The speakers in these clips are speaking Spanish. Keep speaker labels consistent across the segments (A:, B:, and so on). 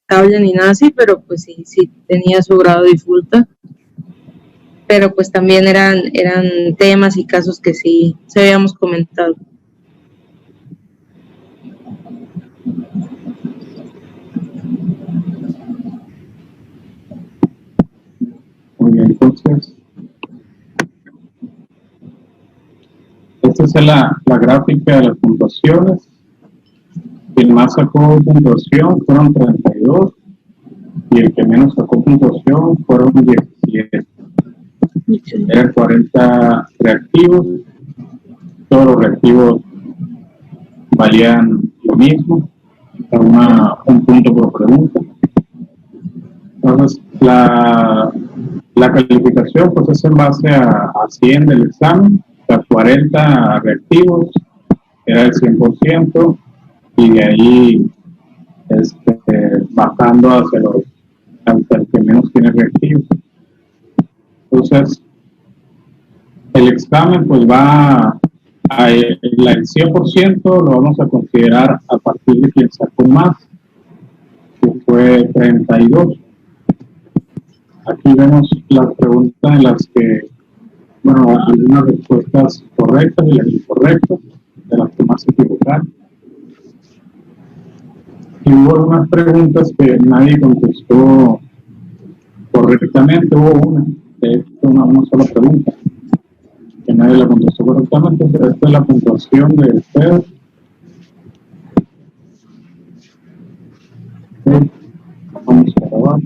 A: detectable ni nada así, pero pues sí tenía su grado de dificultad. Pero pues también eran temas y casos que sí se habíamos comentado.
B: Muy bien, entonces esta es la gráfica de las puntuaciones. El más sacó puntuación fueron 32 y el que menos sacó puntuación fueron 17. Eran 40 reactivos, todos los reactivos valían lo mismo, un punto por pregunta. Entonces la calificación pues es en base a 100 del examen, a 40 reactivos era el 100% y de ahí bajando hacia el que menos tiene reactivos. Entonces el examen pues va a el 100% lo vamos a considerar a partir de quien sacó más, que fue 32. Aquí vemos las preguntas en las que, bueno, algunas respuestas correctas y las incorrectas, de las que más se equivocaron. Y hubo algunas preguntas que nadie contestó correctamente, hubo una, de hecho una sola pregunta, que nadie la contestó correctamente, pero esta es la puntuación de ustedes. Vamos a grabar.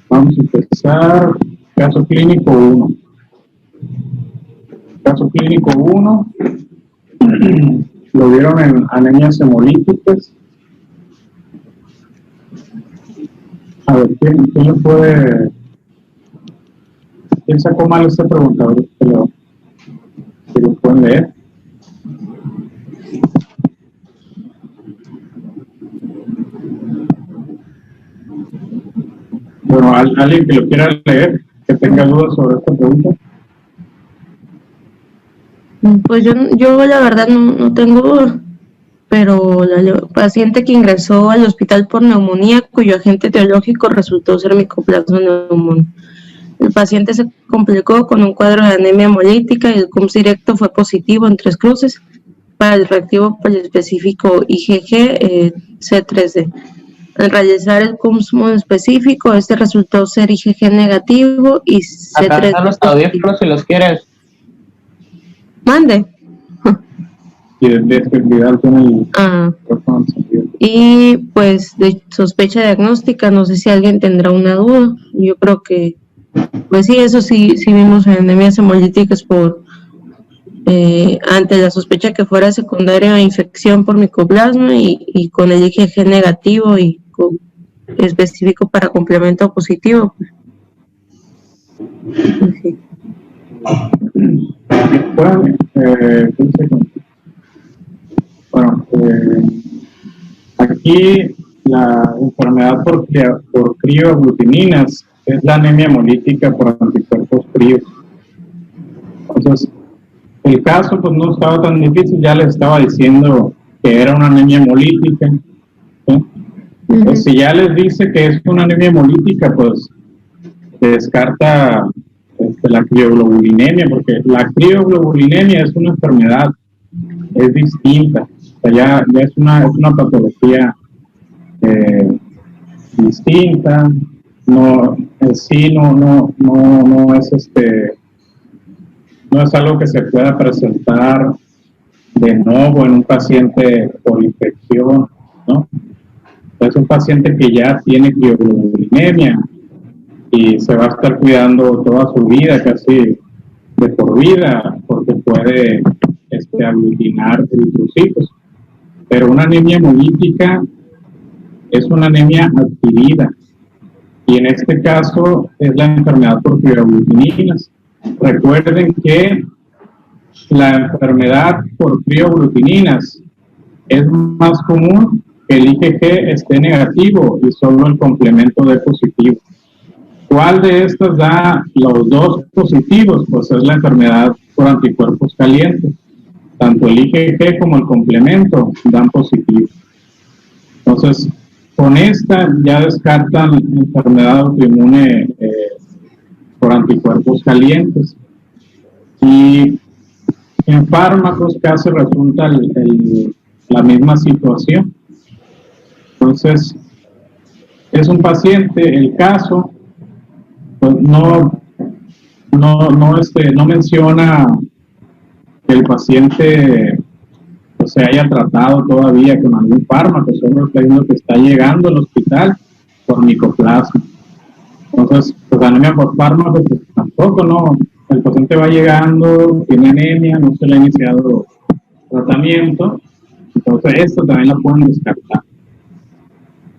B: Vamos a empezar. Caso clínico 1. Caso clínico 1 lo vieron en anemias hemolíticas. A ver, ¿quién le puede? ¿Quién sacó mal esta pregunta? A ver, si lo pueden leer. Bueno, alguien que lo quiera leer, que tenga dudas sobre esta pregunta.
A: Pues yo la verdad no tengo duda, pero la paciente que ingresó al hospital por neumonía, cuyo agente etiológico resultó ser Mycoplasma pneumoniae. El paciente se complicó con un cuadro de anemia hemolítica y el CUMS directo fue positivo en 3 cruces para el reactivo poliespecífico IgG C3D. Al realizar el CUMS monoespecífico, este resultó ser IgG negativo y C3D.
C: Acá están los audífonos si los quieres.
A: Mande.
B: Y de seguridad con el
A: y pues de sospecha diagnóstica, no sé si alguien tendrá una duda. Yo creo que pues sí, eso sí vimos en anemias hemolíticas por ante la sospecha que fuera secundaria a infección por micoplasma y con el IgG negativo y con específico para complemento positivo. Sí.
B: Bueno, aquí la enfermedad por crioaglutininas es la anemia hemolítica por anticuerpos fríos. Entonces, el caso pues no estaba tan difícil, ya les estaba diciendo que era una anemia hemolítica. ¿Sí? Pues, si ya les dice que es una anemia hemolítica, pues se descarta la crioglobulinemia, porque la crioglobulinemia es una enfermedad, es distinta, o sea, ya es una patología distinta, no es no es algo que se pueda presentar de nuevo en un paciente por infección, ¿no? Es un paciente que ya tiene crioglobulinemia y se va a estar cuidando toda su vida, casi de por vida, porque puede aglutinar eritrocitos. Pero una anemia hemolítica es una anemia adquirida, y en este caso es la enfermedad por crioaglutininas. Recuerden que la enfermedad por crioaglutininas es más común que el IgG esté negativo y solo el complemento D positivo. ¿Cuál de estas da los dos positivos? Pues es la enfermedad por anticuerpos calientes. Tanto el IgG como el complemento dan positivo. Entonces, con esta ya descartan enfermedad autoinmune por anticuerpos calientes. Y en fármacos casi resulta la misma situación. Entonces, es un paciente, el caso, pues no menciona que el paciente pues, se haya tratado todavía con algún fármaco, solo está diciendo que está llegando al hospital por micoplasma. Entonces, pues anemia por fármaco, pues tampoco, ¿no? El paciente va llegando, tiene anemia, no se le ha iniciado tratamiento, entonces esto también lo pueden descartar.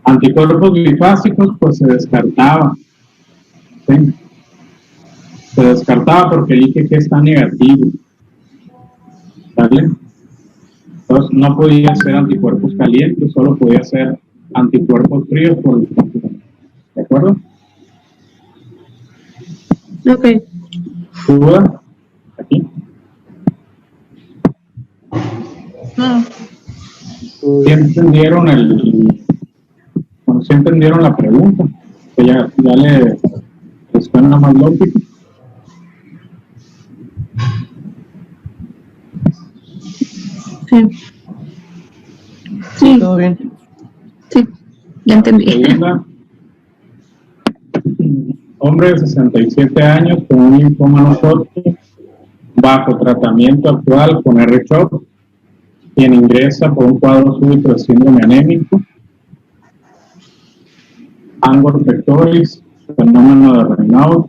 B: Anticuerpos bifásicos, pues se descartaba, ¿sí? Se descartaba porque el IgG está negativo, ¿vale? Entonces no podía ser anticuerpos calientes, solo podía ser anticuerpos fríos por el complemento. ¿De acuerdo?
A: Ok.
B: ¿Duda? Aquí.
A: No.
B: ¿Sí entendieron sí entendieron la pregunta? Que ya les suena más lógico.
A: Sí. Sí,
C: ¿Todo bien?
A: sí, ya entendí.
B: Segunda, hombre de 67 años con un linfoma no Hodgkin bajo tratamiento actual con R-CHOP, quien ingresa por un cuadro súbito de síndrome anémico, Angor pectoris, fenómeno de Raynaud.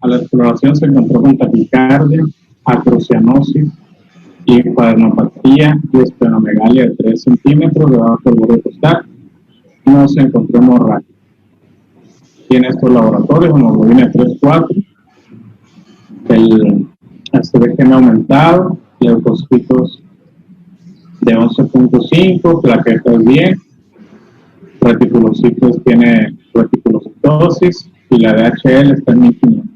B: A la exploración se encontró con taquicardia, acrocianosis, linfadenopatía y esplenomegalia de 3 centímetros debajo del borde costal. No se encontró hemorragia. Tiene estos laboratorios, hemoglobina 3,4, el ACVGM aumentado, leucocitos de 11,5, plaquetas bien, reticulocitos tiene reticulocitosis y la DHL está en 1500.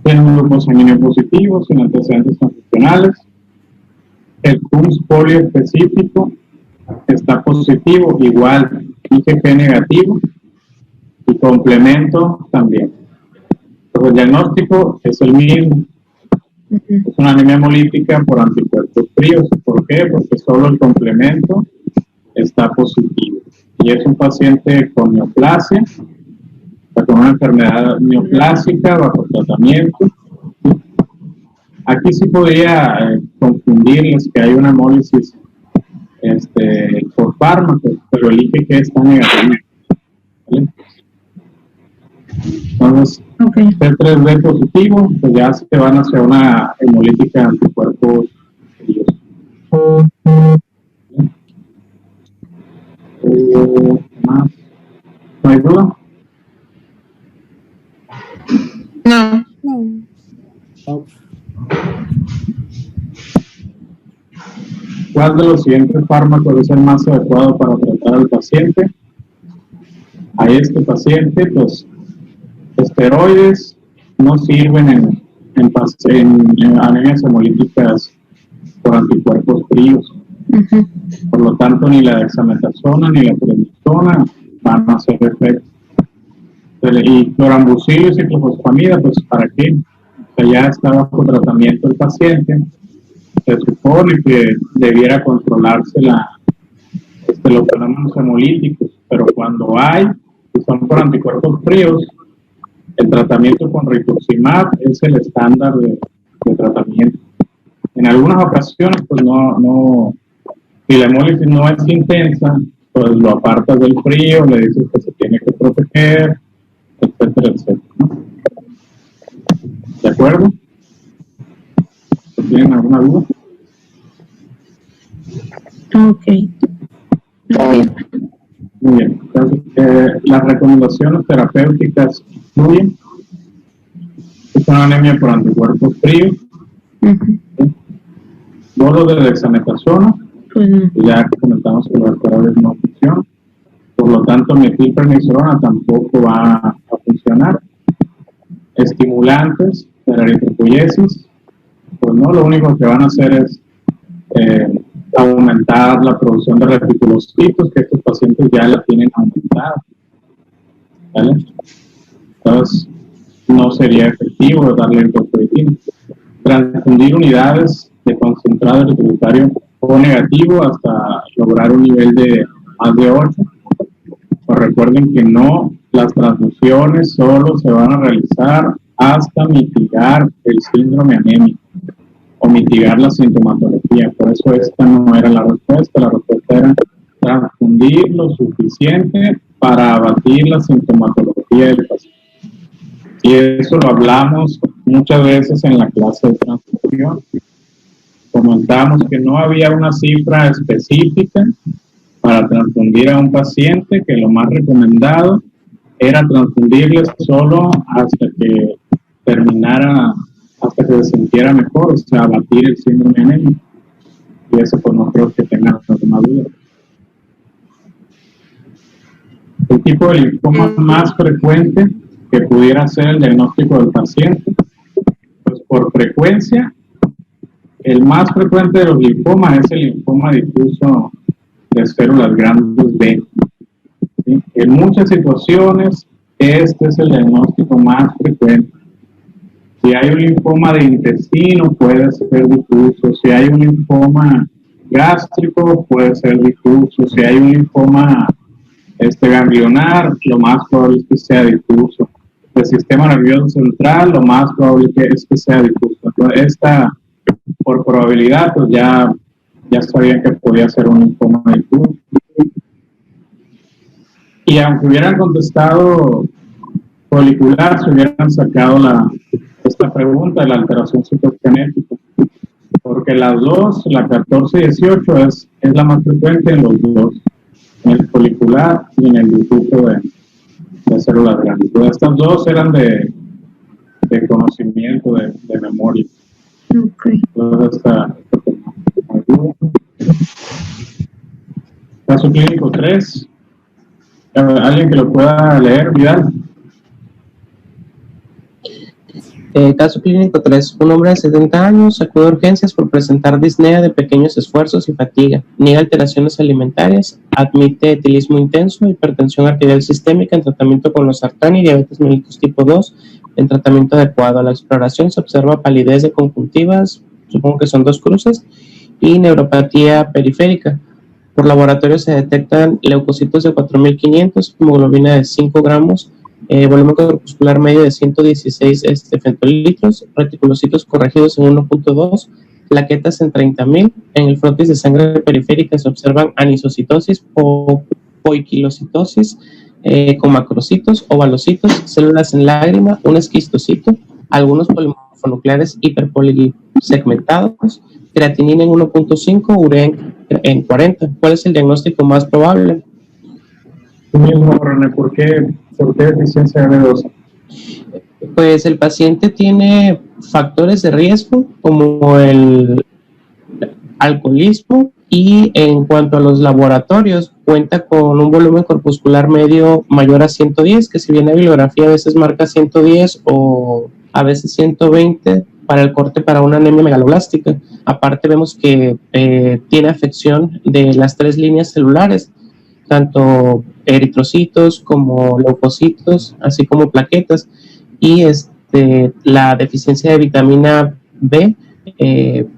B: Tiene un grupo sanguíneo positivo sin antecedentes transfusionales. El CUMS poliespecífico está positivo, igual IgG negativo y complemento también. Entonces, el diagnóstico es el mismo. Es una anemia hemolítica por anticuerpos fríos. ¿Por qué? Porque solo el complemento está positivo. Y es un paciente con neoplasia, con una enfermedad neoplásica bajo tratamiento. Aquí sí podría confundirles que hay una hemólisis por fármacos, pero el IgG está negativo. ¿Vale? Entonces, C3B positivo, pues ya se van hacia una hemolítica de anticuerpos fríos. ¿Más? ¿No hay duda?
A: No.
B: ¿Cuál de los siguientes fármacos es el más adecuado para tratar al paciente? A este paciente, pues, esteroides no sirven en anemias hemolíticas por anticuerpos fríos. Por lo tanto, ni la dexametasona ni la prednisona van a hacer efecto. Y clorambucil y ciclofosfamida, pues, ¿para qué? O sea, ya está bajo tratamiento el paciente. Se supone que debiera controlarse los fenómenos hemolíticos, pero cuando hay, que son por anticuerpos fríos, el tratamiento con rituximab es el estándar de tratamiento. En algunas ocasiones, pues si la hemólisis no es intensa, pues lo apartas del frío, le dices que se tiene que proteger, etcétera, etcétera, ¿no? ¿De acuerdo? ¿Tienen alguna duda?
A: Ok. Muy bien.
B: Muy bien. Entonces, las recomendaciones terapéuticas incluyen es una anemia por anticuerpos fríos, bolos de dexametasona, ya comentamos que los esteroides no funcionan, por lo tanto metilprednisolona tampoco va a funcionar. Estimulantes de la eritropoiesis, pues no, lo único que van a hacer es aumentar la producción de reticulocitos, que estos pacientes ya la tienen aumentada, ¿vale? Entonces, no sería efectivo darle eritropoyetina. Transfundir unidades de concentrado eritrocitario O negativo hasta lograr un nivel de más de 8. Pues recuerden que no, las transfusiones solo se van a realizar hasta mitigar el síndrome anémico o mitigar la sintomatología. Por eso esta no era la respuesta era transfundir lo suficiente para abatir la sintomatología del paciente. Y eso lo hablamos muchas veces en la clase de transfusión. Comentamos que no había una cifra específica para transfundir a un paciente, que lo más recomendado era transfundirle solo hasta que terminara, hasta que se sintiera mejor, o sea, abatir el síndrome anémico. Y eso pues no creo que tenga alguna duda. El tipo de linfoma más frecuente que pudiera ser el diagnóstico del paciente, pues por frecuencia, el más frecuente de los linfomas es el linfoma difuso de células grandes B. ¿Sí? En muchas situaciones, este es el diagnóstico más frecuente. Si hay un linfoma de intestino, puede ser difuso. Si hay un linfoma gástrico, puede ser difuso. Si hay un linfoma ganglionar, lo más probable es que sea difuso. El sistema nervioso central, lo más probable es que sea difuso. Entonces, por probabilidad, pues ya sabían que podía ser un linfoma difuso. Y aunque hubieran contestado folicular, se hubieran sacado esta pregunta de la alteración citogenética, porque las dos, la 14 y 18, es la más frecuente en los dos, en el folicular y en el difuso de células grandes. Entonces, estas dos eran de conocimiento, de memoria.
A: Okay.
B: Entonces, caso clínico 3. ¿Alguien que lo pueda leer, Vidal?
C: Caso clínico 3. Un hombre de 70 años acude a urgencias por presentar disnea de pequeños esfuerzos y fatiga. Niega alteraciones alimentarias, admite etilismo intenso, hipertensión arterial sistémica en tratamiento con losartán y diabetes mellitus tipo 2 en tratamiento adecuado. A la exploración se observa palidez de conjuntivas, supongo que son 2 cruces, y neuropatía periférica. Por laboratorio se detectan leucocitos de 4.500, hemoglobina de 5 gramos, volumen corpuscular medio de 116 femtolitros, reticulocitos corregidos en 1.2, plaquetas en 30.000. En el frotis de sangre periférica se observan anisocitosis o poiquilocitosis con macrocitos, ovalocitos, células en lágrima, un esquistocito, algunos polimorfonucleares hiperpolisegmentados, creatinina en 1.5, urea en 40. ¿Cuál es el diagnóstico más probable?
B: Tú mismo, René, ¿por qué deficiencia de B12?
C: Pues el paciente tiene factores de riesgo como el alcoholismo, y en cuanto a los laboratorios, cuenta con un volumen corpuscular medio mayor a 110, que si bien la bibliografía a veces marca 110 o a veces 120 para el corte para una anemia megaloblástica. Aparte vemos que tiene afección de las 3 líneas celulares, tanto eritrocitos como leucocitos, así como plaquetas, y la deficiencia de vitamina B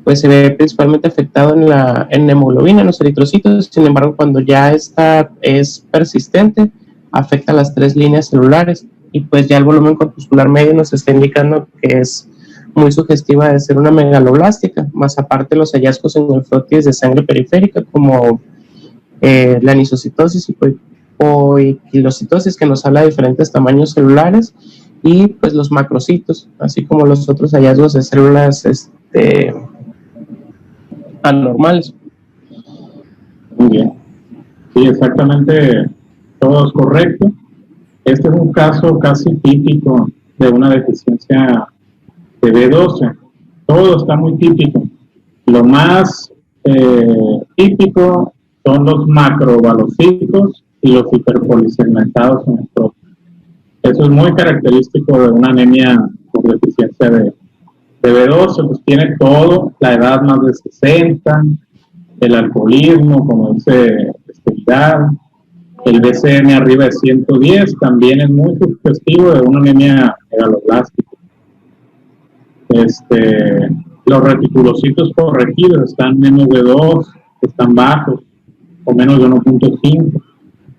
C: pues se ve principalmente afectado en la hemoglobina, en los eritrocitos. Sin embargo, cuando ya esta es persistente, afecta las 3 líneas celulares, y pues ya el volumen corpuscular medio nos está indicando que es muy sugestiva de ser una megaloblástica, más aparte los hallazgos en el frotis de sangre periférica como la anisocitosis y poiquilocitosis, que nos habla de diferentes tamaños celulares, y pues los macrocitos, así como los otros hallazgos de células anormales.
B: Muy bien. Sí, exactamente, todo es correcto. Este es un caso casi típico de una deficiencia de B12. Todo está muy típico. Lo más típico son los macrovalocitos y los hiperpolisegmentados en el frotis. Eso es muy característico de una anemia por deficiencia de B12, pues tiene todo, la edad más de 60, el alcoholismo, como dice obesidad. El BCN arriba de 110 también es muy sugestivo de una anemia megaloblástica. Los reticulocitos corregidos están menos de 2, están bajos, o menos de 1.5.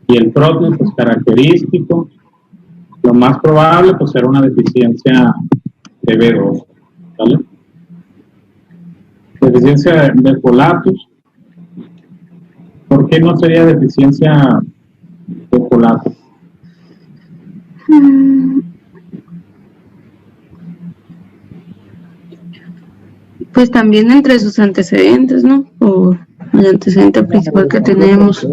B: Y el protein, pues característico. Lo más probable, pues era una deficiencia de B2, ¿vale? Deficiencia de folatos. ¿Por qué no sería deficiencia de folatos?
A: Pues también entre sus antecedentes, ¿no? O el antecedente principal que tenemos.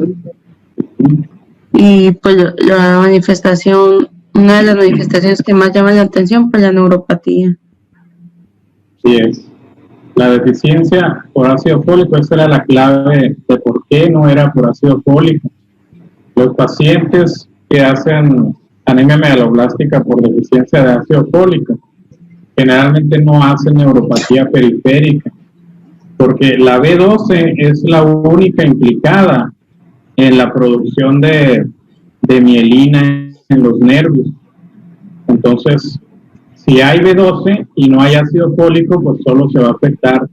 A: Y pues la manifestación, una de las manifestaciones que más llama la atención, pues la neuropatía.
B: Sí es. La deficiencia por ácido fólico, esa era la clave de por qué no era por ácido fólico. Los pacientes que hacen anemia megaloblástica por deficiencia de ácido fólico generalmente no hacen neuropatía periférica, porque la B12 es la única implicada en la producción de mielina en los nervios. Entonces, si hay B12 y no hay ácido fólico, pues solo se va a afectar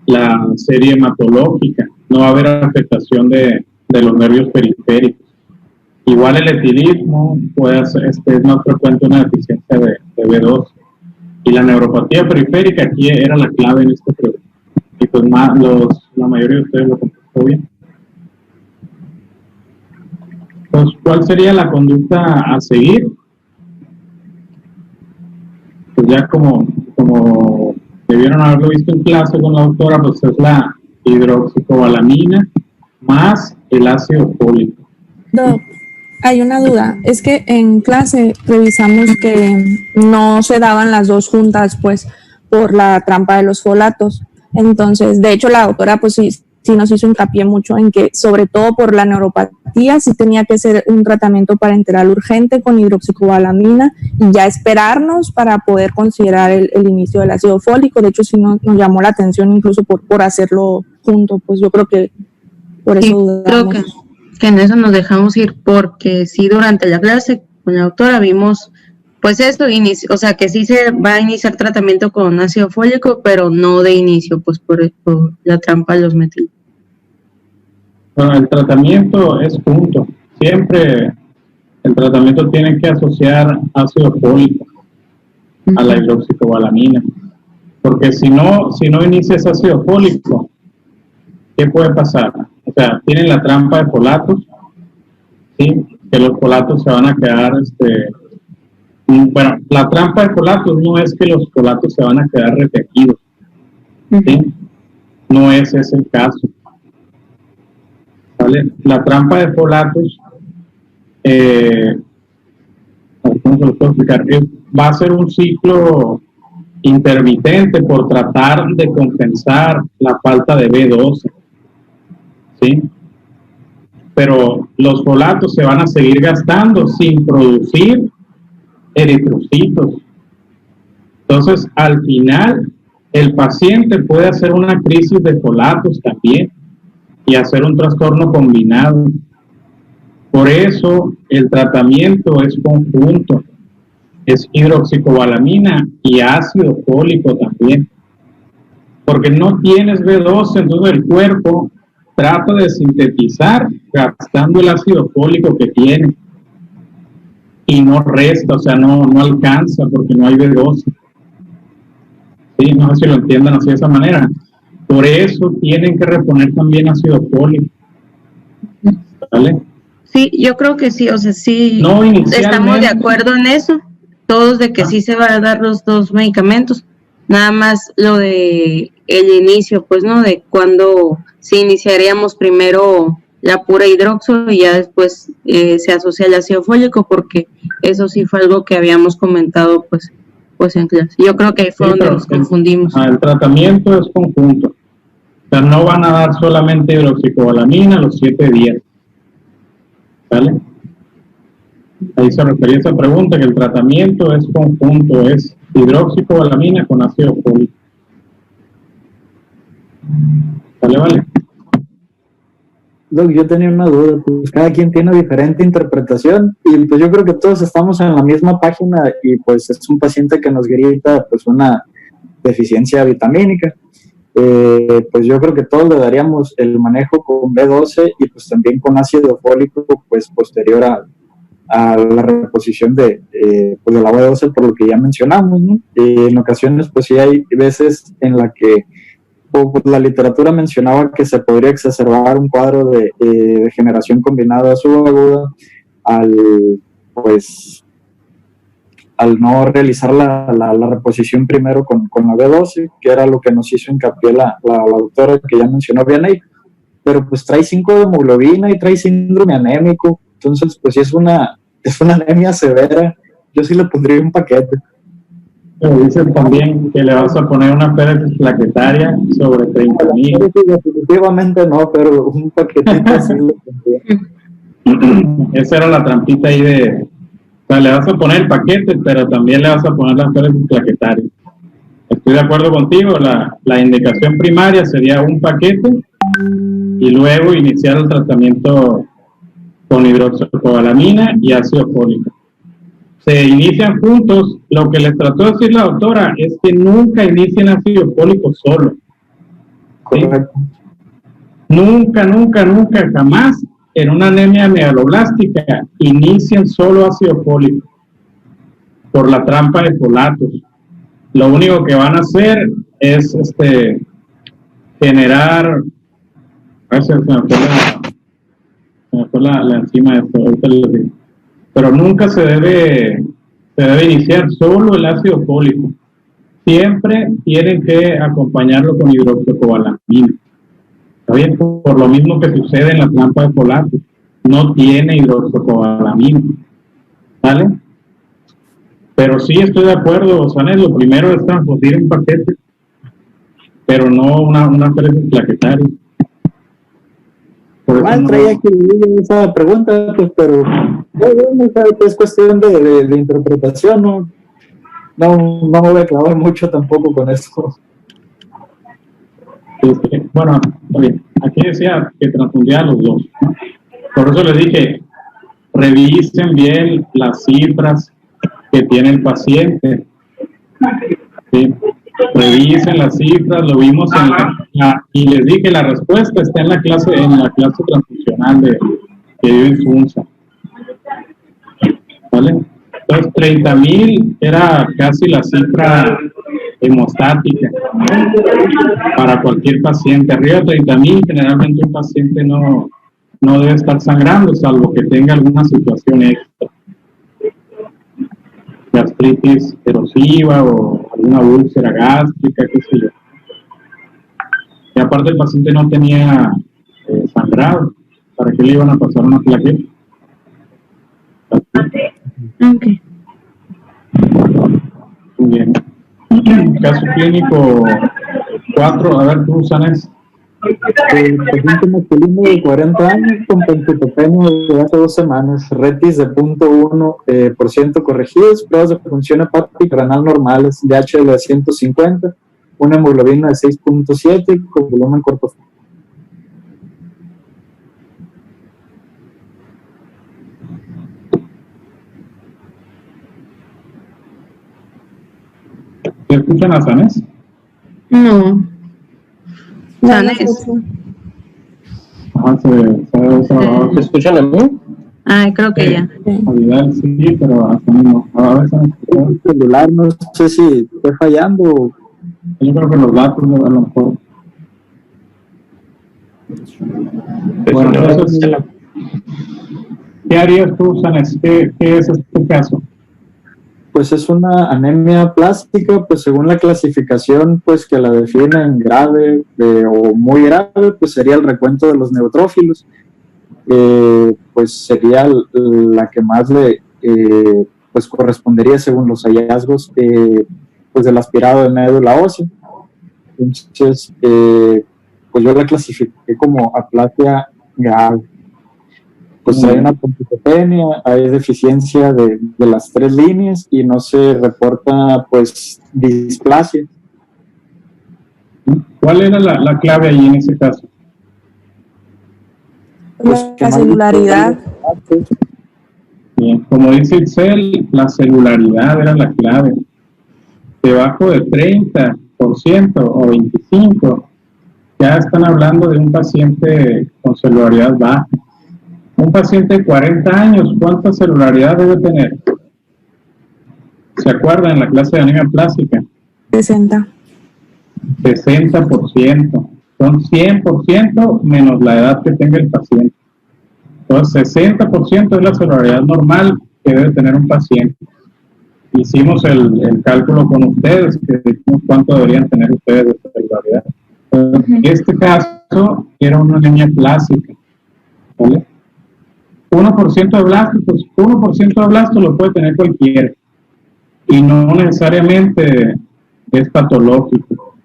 B: la serie hematológica, no va a haber afectación de los nervios periféricos. Igual el etilismo puede ser, es más frecuente una deficiencia de B12. Y la neuropatía periférica aquí era la clave en este problema. Y pues la mayoría de ustedes lo contestó bien. Pues, ¿cuál sería la conducta a seguir? Pues ya como debieron haberlo visto en clase con la doctora, pues es la hidroxicobalamina más el ácido fólico.
D: Doc, hay una duda. Es que en clase revisamos que no se daban las dos juntas, pues, por la trampa de los folatos. Entonces, de hecho, la doctora, pues sí nos hizo hincapié mucho en que, sobre todo por la neuropatía, sí tenía que ser un tratamiento parenteral urgente con hidroxicobalamina y ya esperarnos para poder considerar el inicio del ácido fólico. De hecho, sí nos llamó la atención incluso por hacerlo junto. Pues yo creo que por eso dudamos.
A: Creo que en eso nos dejamos ir, porque sí, durante la clase con la doctora vimos pues esto, o sea que sí se va a iniciar tratamiento con ácido fólico, pero no de inicio, pues por la trampa de los metilos.
B: Bueno, el tratamiento es junto. Siempre el tratamiento tiene que asociar ácido fólico a la hidroxicobalamina, porque si no inicias ácido fólico, ¿qué puede pasar? O sea, tienen la trampa de folatos, ¿sí? Que los folatos se van a quedar, bueno, la trampa de folatos no es que los folatos se van a quedar retejidos, ¿sí? No es ese el caso, ¿vale? La trampa de folatos, ¿cómo se lo puedo explicar? Va a ser un ciclo intermitente por tratar de compensar la falta de B12, ¿sí? Pero los folatos se van a seguir gastando sin producir eritrocitos. Entonces, al final, el paciente puede hacer una crisis de folatos también y hacer un trastorno combinado. Por eso, el tratamiento es conjunto. Es hidroxicobalamina y ácido fólico también. Porque no tienes B12, entonces el cuerpo trata de sintetizar gastando el ácido fólico que tiene. Y no resta, o sea, no alcanza porque no hay B12. Sí, no sé si lo entiendan así de esa manera. Por eso tienen que reponer también ácido fólico. ¿Vale?
A: Sí, yo creo que sí, o sea, sí,
B: no
A: estamos de acuerdo en eso, todos de que sí se van a dar los dos medicamentos, nada más lo de el inicio, pues, ¿no? De cuando si iniciaríamos primero la pura hidroxo y ya después se asocia el ácido fólico, porque eso sí fue algo que habíamos comentado, pues en clase. Yo creo que ahí fue donde nos confundimos.
B: El tratamiento es conjunto, o sea, no van a dar solamente hidroxicobalamina los 7 días. ¿Vale? Ahí se refería a esa pregunta, que el tratamiento es conjunto, es hidroxicobalamina con ácido fólico. ¿Vale?
E: Doc, yo tenía una duda, pues cada quien tiene diferente interpretación y pues yo creo que todos estamos en la misma página y pues es un paciente que nos grita pues una deficiencia vitamínica. Pues yo creo que todos le daríamos el manejo con B12 y pues también con ácido fólico pues posterior a la reposición pues de la B12 por lo que ya mencionamos, ¿no? En ocasiones pues sí hay veces en la que pues, la literatura mencionaba que se podría exacerbar un cuadro de degeneración combinada subaguda al no realizar la reposición primero con la B12, que era lo que nos hizo hincapié la doctora que ya mencionó Vianey, pero pues trae 5 de hemoglobina y trae síndrome anémico, entonces pues sí es una anemia severa, yo sí le pondría un paquete.
B: Pero dicen también que le vas a poner una féresis plaquetaria sobre 30,000.
E: Definitivamente no, pero un paquetito sí le pondría.
B: Esa era la trampita ahí o sea, le vas a poner el paquete, pero también le vas a poner la féresis plaquetaria. Estoy de acuerdo contigo, la indicación primaria sería un paquete y luego iniciar el tratamiento con hidroxicobalamina y ácido fólico. Se inician juntos. Lo que les trató de decir la doctora es que nunca inicien ácido fólico solo. ¿Sí? Nunca, jamás en una anemia megaloblástica inician solo ácido fólico por la trampa de folatos. Lo único que van a hacer es generar, se me fue la enzima de esto, ahorita les digo. Pero nunca se debe iniciar solo el ácido fólico. Siempre tienen que acompañarlo con hidroxicobalamina. ¿Está bien? Por lo mismo que sucede en la trampa de folato. No tiene hidroxicobalamina. ¿Vale? Pero sí estoy de acuerdo, Sanes, lo primero es transfundir un paquete, pero no una féresis plaquetaria.
E: Igual traía que esa pregunta, pues, pero es cuestión de interpretación, ¿no? No me voy a clavar mucho tampoco con esto.
B: Bueno, aquí decía que transfundía a los dos, ¿no? Por eso les dije, revisen bien las cifras que tiene el paciente. ¿Sí? Revisen las cifras, lo vimos y les dije la respuesta está en la clase transfusional que dio Insunza. ¿Vale? Entonces 30,000 era casi la cifra hemostática para cualquier paciente. Arriba de 30,000 generalmente un paciente no debe estar sangrando, salvo que tenga alguna situación extra, gastritis erosiva o alguna úlcera gástrica, qué sé yo. Y aparte el paciente no tenía sangrado, ¿para qué le iban a pasar una plaqueta?
A: Okay.
B: Muy bien. Caso clínico 4, a ver tú, Sanes.
E: Paciente masculino de 40 años con pancreatopenia de hace 2 semanas, retis de 0.1% corregidos, pruebas de función hepática renal normales, DHL de 150, una hemoglobina de 6.7 con volumen corporal.
B: ¿Te escuchan a Sanes?
A: No.
D: No,
A: Sanes.
B: Ajá,
C: ¿Se escuchan a mí?
A: Ay, creo que ya.
B: Navidad sí, pero hasta no. A ver, Sanes.
E: El celular, no sé si estoy fallando.
B: Yo creo que los datos a lo mejor. Bueno, entonces, ¿qué harías tú, Sanes? ¿Qué es este caso?
E: Pues es una anemia plástica, pues según la clasificación, pues que la definen grave o muy grave, pues sería el recuento de los neutrófilos. Pues sería la que más le pues correspondería según los hallazgos pues del aspirado de médula ósea. Entonces, pues yo la clasifiqué como aplasia grave. Pues hay una pancreatopenia, hay deficiencia de las 3 líneas y no se reporta pues displasia.
B: ¿Cuál era la clave ahí en ese caso?
E: pues,
D: La celularidad.
B: Bien, como dice Itzel, la celularidad era la clave. Debajo de 30% o 25%, ya están hablando de un paciente con celularidad baja. Un paciente de 40 años, ¿cuánta celularidad debe tener? ¿Se acuerdan en la clase de anemia plástica?
D: 60.
B: 60%. Son 100% menos la edad que tenga el paciente. Entonces, 60% es la celularidad normal que debe tener un paciente. Hicimos el cálculo con ustedes, que dijimos cuánto deberían tener ustedes de celularidad. En este caso, era una anemia plástica. ¿Vale? 1% de blastos, pues 1% de blastos lo puede tener cualquiera. Y no necesariamente es patológico.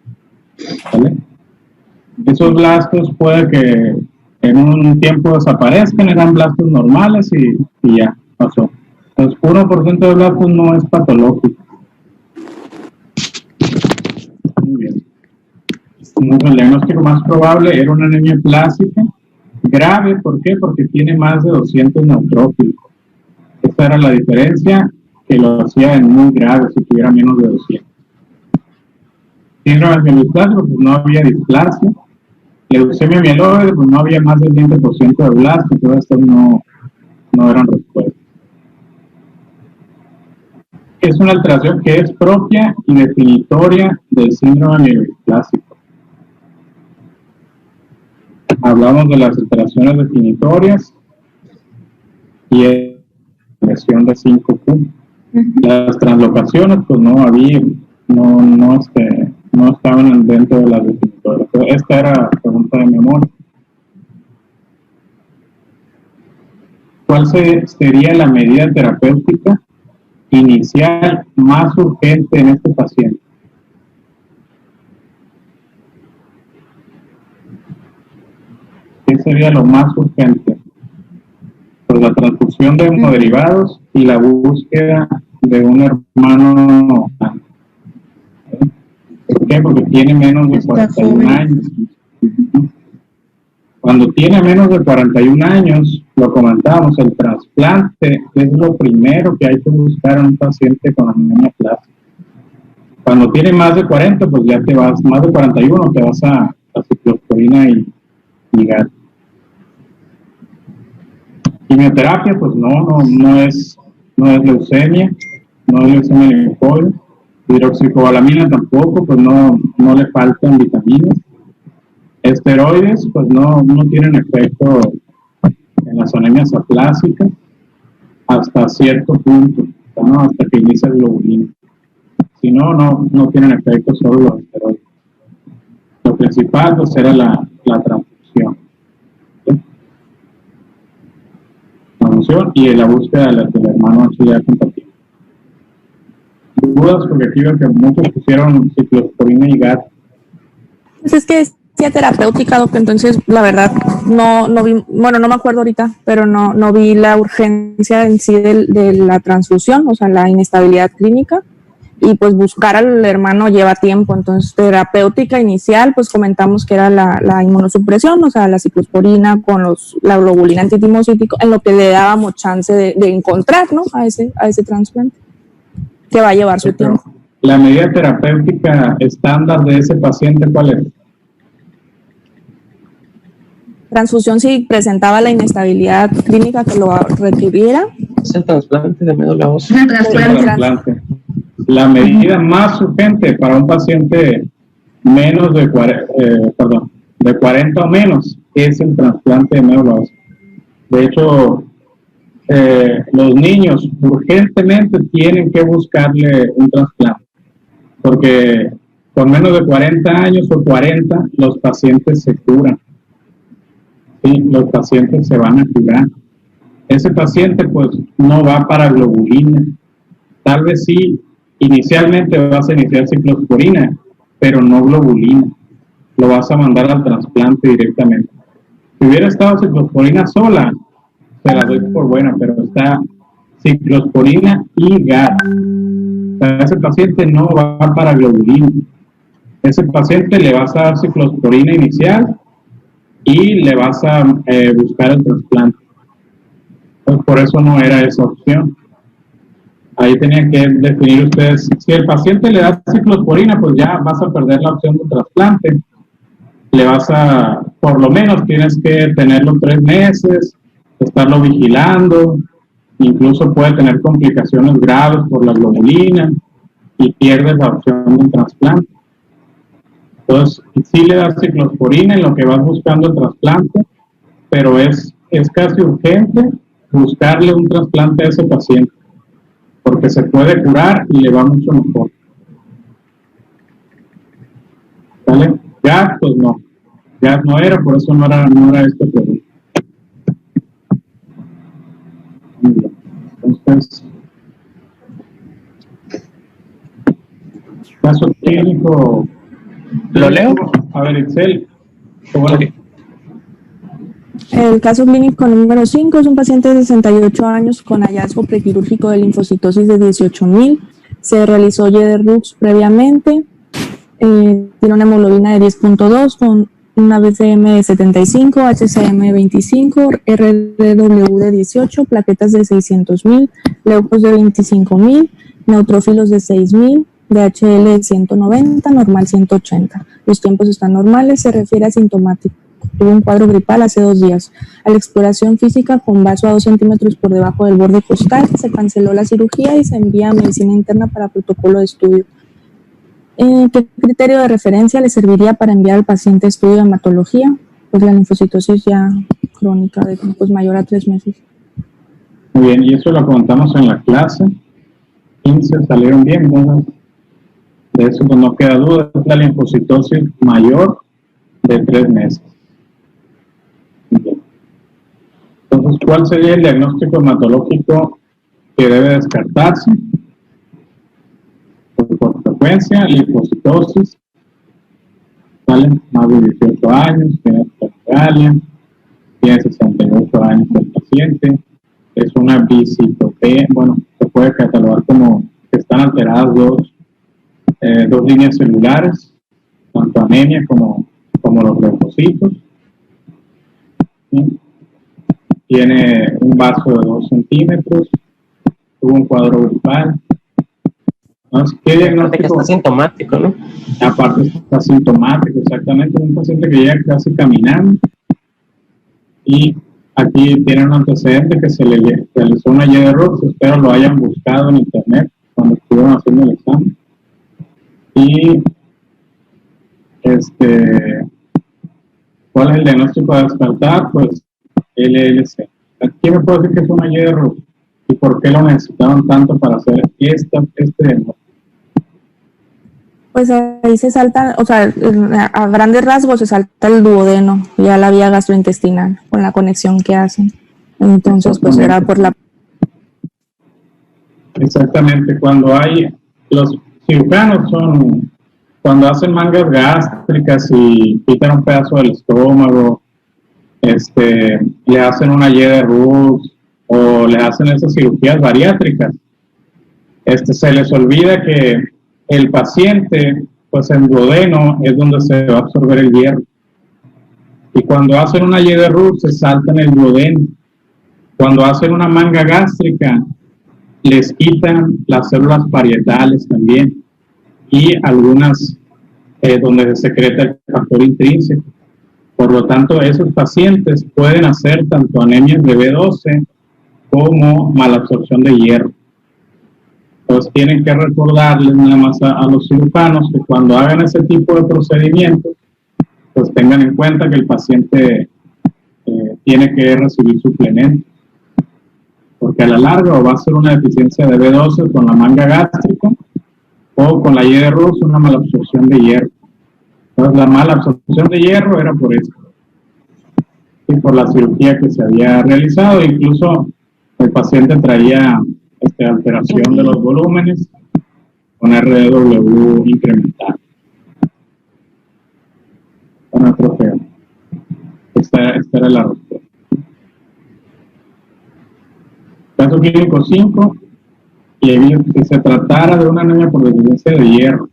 B: ¿Vale? Esos blastos puede que en un tiempo desaparezcan, eran blastos normales y ya pasó. Entonces, 1% de blastos no es patológico. Muy bien. El diagnóstico más probable era una anemia plástica grave. ¿Por qué? Porque tiene más de 200 neutrófilos. Esta era la diferencia que lo hacía en muy grave si tuviera menos de 200. Síndrome mieloplásmico, pues no había displasia. Leucemia mieloide, pues no había más del 20% de blastos, todas estas no eran respuestas. Es una alteración que es propia y definitoria del síndrome mieloplásico. Hablamos de las alteraciones definitorias y lesión de 5 puntos. Las translocaciones, pues no había, no estaban dentro de las definitorias. Esta era pregunta de memoria. ¿Cuál sería la medida terapéutica inicial más urgente en este paciente? ¿Qué sería lo más urgente? Pues la transfusión de hemoderivados y la búsqueda de un hermano. ¿Por qué? Porque tiene menos de 41 años. Cuando tiene menos de 41 años, lo comentábamos, el trasplante es lo primero que hay que buscar en un paciente con anemia plástica. Cuando tiene más de 40, pues ya te vas, más de 41, te vas a ciclosporina y GAT. Quimioterapia, pues no es leucemia, no es leucemia linfoide. Hidroxicobalamina tampoco, pues no le faltan vitaminas. Esteroides, pues no tienen efecto en las anemias aplásicas hasta cierto punto, ¿no? Hasta que inicia el globulina. Si no tienen efecto solo los esteroides. Lo principal, pues, era la transfusión. ¿Sí? Transfusión y la búsqueda del hermano auxiliar compatible. Dudas, porque aquí veo que muchos pusieron ciclosporina y GAT.
D: Pues es que es terapéutica, Doc, entonces la verdad no vi, bueno, no me acuerdo ahorita, pero no vi la urgencia en sí de la transfusión, o sea, la inestabilidad clínica, y pues buscar al hermano lleva tiempo. Entonces, terapéutica inicial, pues comentamos que era la inmunosupresión, o sea, la ciclosporina con la globulina antitimocítico, en lo que le dábamos chance de encontrar, ¿no? A ese trasplante, que va a llevar su tiempo.
B: La medida terapéutica estándar de ese paciente, ¿cuál es?
D: Transfusión si presentaba la inestabilidad clínica que lo requiriera.
C: Es el trasplante de médula ósea.
B: Trasplante. La medida más urgente para un paciente menos de 40 o menos es el trasplante de médula ósea. De hecho, los niños urgentemente tienen que buscarle un trasplante, porque con menos de 40 años o 40 los pacientes se curan. Sí, los pacientes se van a curar. Ese paciente pues no va para globulina. Tal vez sí, inicialmente vas a iniciar ciclosporina, pero no globulina. Lo vas a mandar al trasplante directamente. Si hubiera estado ciclosporina sola, se la doy por buena, pero está ciclosporina y GAT. O sea, ese paciente no va para globulina. Ese paciente le vas a dar ciclosporina inicial y le vas a buscar el trasplante. Entonces, por eso no era esa opción. Ahí tenían que definir ustedes, si el paciente le da ciclosporina, pues ya vas a perder la opción de trasplante. Le vas a, por lo menos tienes que tenerlo 3 meses, estarlo vigilando, incluso puede tener complicaciones graves por la globulina y pierdes la opción de un trasplante. Entonces, sí le das ciclosporina en lo que vas buscando el trasplante, pero es casi urgente buscarle un trasplante a ese paciente, porque se puede curar y le va mucho mejor. ¿Vale? Gas, pues no. Gas no era, por eso no era este producto. Muy bien. Entonces, caso clínico.
C: ¿Lo leo?
B: A ver, Excel.
C: Okay.
D: El caso clínico número 5 es un paciente de 68 años con hallazgo prequirúrgico de linfocitosis de 18.000. Se realizó YDRUX previamente. Tiene una hemoglobina de 10.2 con una BCM de 75, HCM de 25, RDW de 18, plaquetas de 600.000, leucos de 25.000, neutrófilos de 6.000, DHL de 190, normal 180. Los tiempos están normales, se refiere a asintomático. Tuvo un cuadro gripal hace 2 días. A la exploración física con vaso a 2 centímetros por debajo del borde costal, se canceló la cirugía y se envía a medicina interna para protocolo de estudio. ¿Qué criterio de referencia le serviría para enviar al paciente a estudio de hematología? Pues la linfocitosis ya crónica de tiempos mayor a 3 meses.
B: Muy bien, y eso lo contamos en la clase. 15 salieron bien, ¿no? De eso pues no queda duda, es la linfocitosis mayor de 3 meses. Bien. Entonces, ¿cuál sería el diagnóstico hematológico que debe descartarse? Por frecuencia, linfocitosis, ¿vale? Más de 18 años, tiene hipermegalia, tiene 68 años el paciente, es una bisitopenia, bueno, se puede catalogar como que están alteradas dos líneas celulares, tanto anemia como los leucocitos. ¿Sí? Tiene un vaso de 2 centímetros, tuvo un cuadro gripal. ¿Qué diagnóstico?
C: Está sintomático, ¿no?
B: Aparte está sintomático, exactamente, un paciente que llega casi caminando y aquí tiene un antecedente que se le realizó una YDRUX, espero lo hayan buscado en internet cuando estuvieron haciendo el examen. Y ¿cuál es el diagnóstico a descartar? Pues LLC. Aquí me puede decir que es una YDRUX y por qué lo necesitaban tanto para hacer este diagnóstico.
D: Pues ahí se salta, o sea, a grandes rasgos se salta el duodeno, ya la vía gastrointestinal, con la conexión que hacen. Entonces, pues era por la...
B: Exactamente, cuando hay, los cirujanos son, cuando hacen mangas gástricas y quitan un pedazo del estómago, le hacen una YDRUX o le hacen esas cirugías bariátricas, se les olvida que el paciente, pues en duodeno es donde se va a absorber el hierro. Y cuando hacen una YDRUX se saltan el duodeno. Cuando hacen una manga gástrica, les quitan las células parietales también. Y algunas donde se secreta el factor intrínseco. Por lo tanto, esos pacientes pueden hacer tanto anemias de B12 como malabsorción de hierro. Entonces tienen que recordarles nada más a los cirujanos que cuando hagan ese tipo de procedimientos, pues tengan en cuenta que el paciente tiene que recibir suplementos, porque a la larga va a ser una deficiencia de B12 con la manga gástrica o con la YDRUX, una malabsorción de hierro. Entonces la malabsorción de hierro era por eso, y por la cirugía que se había realizado. Incluso el paciente traía alteración de los volúmenes con RDW incremental. Bueno, creo que esta era la respuesta. Caso clínico 5, y si se tratara de una anemia por deficiencia de hierro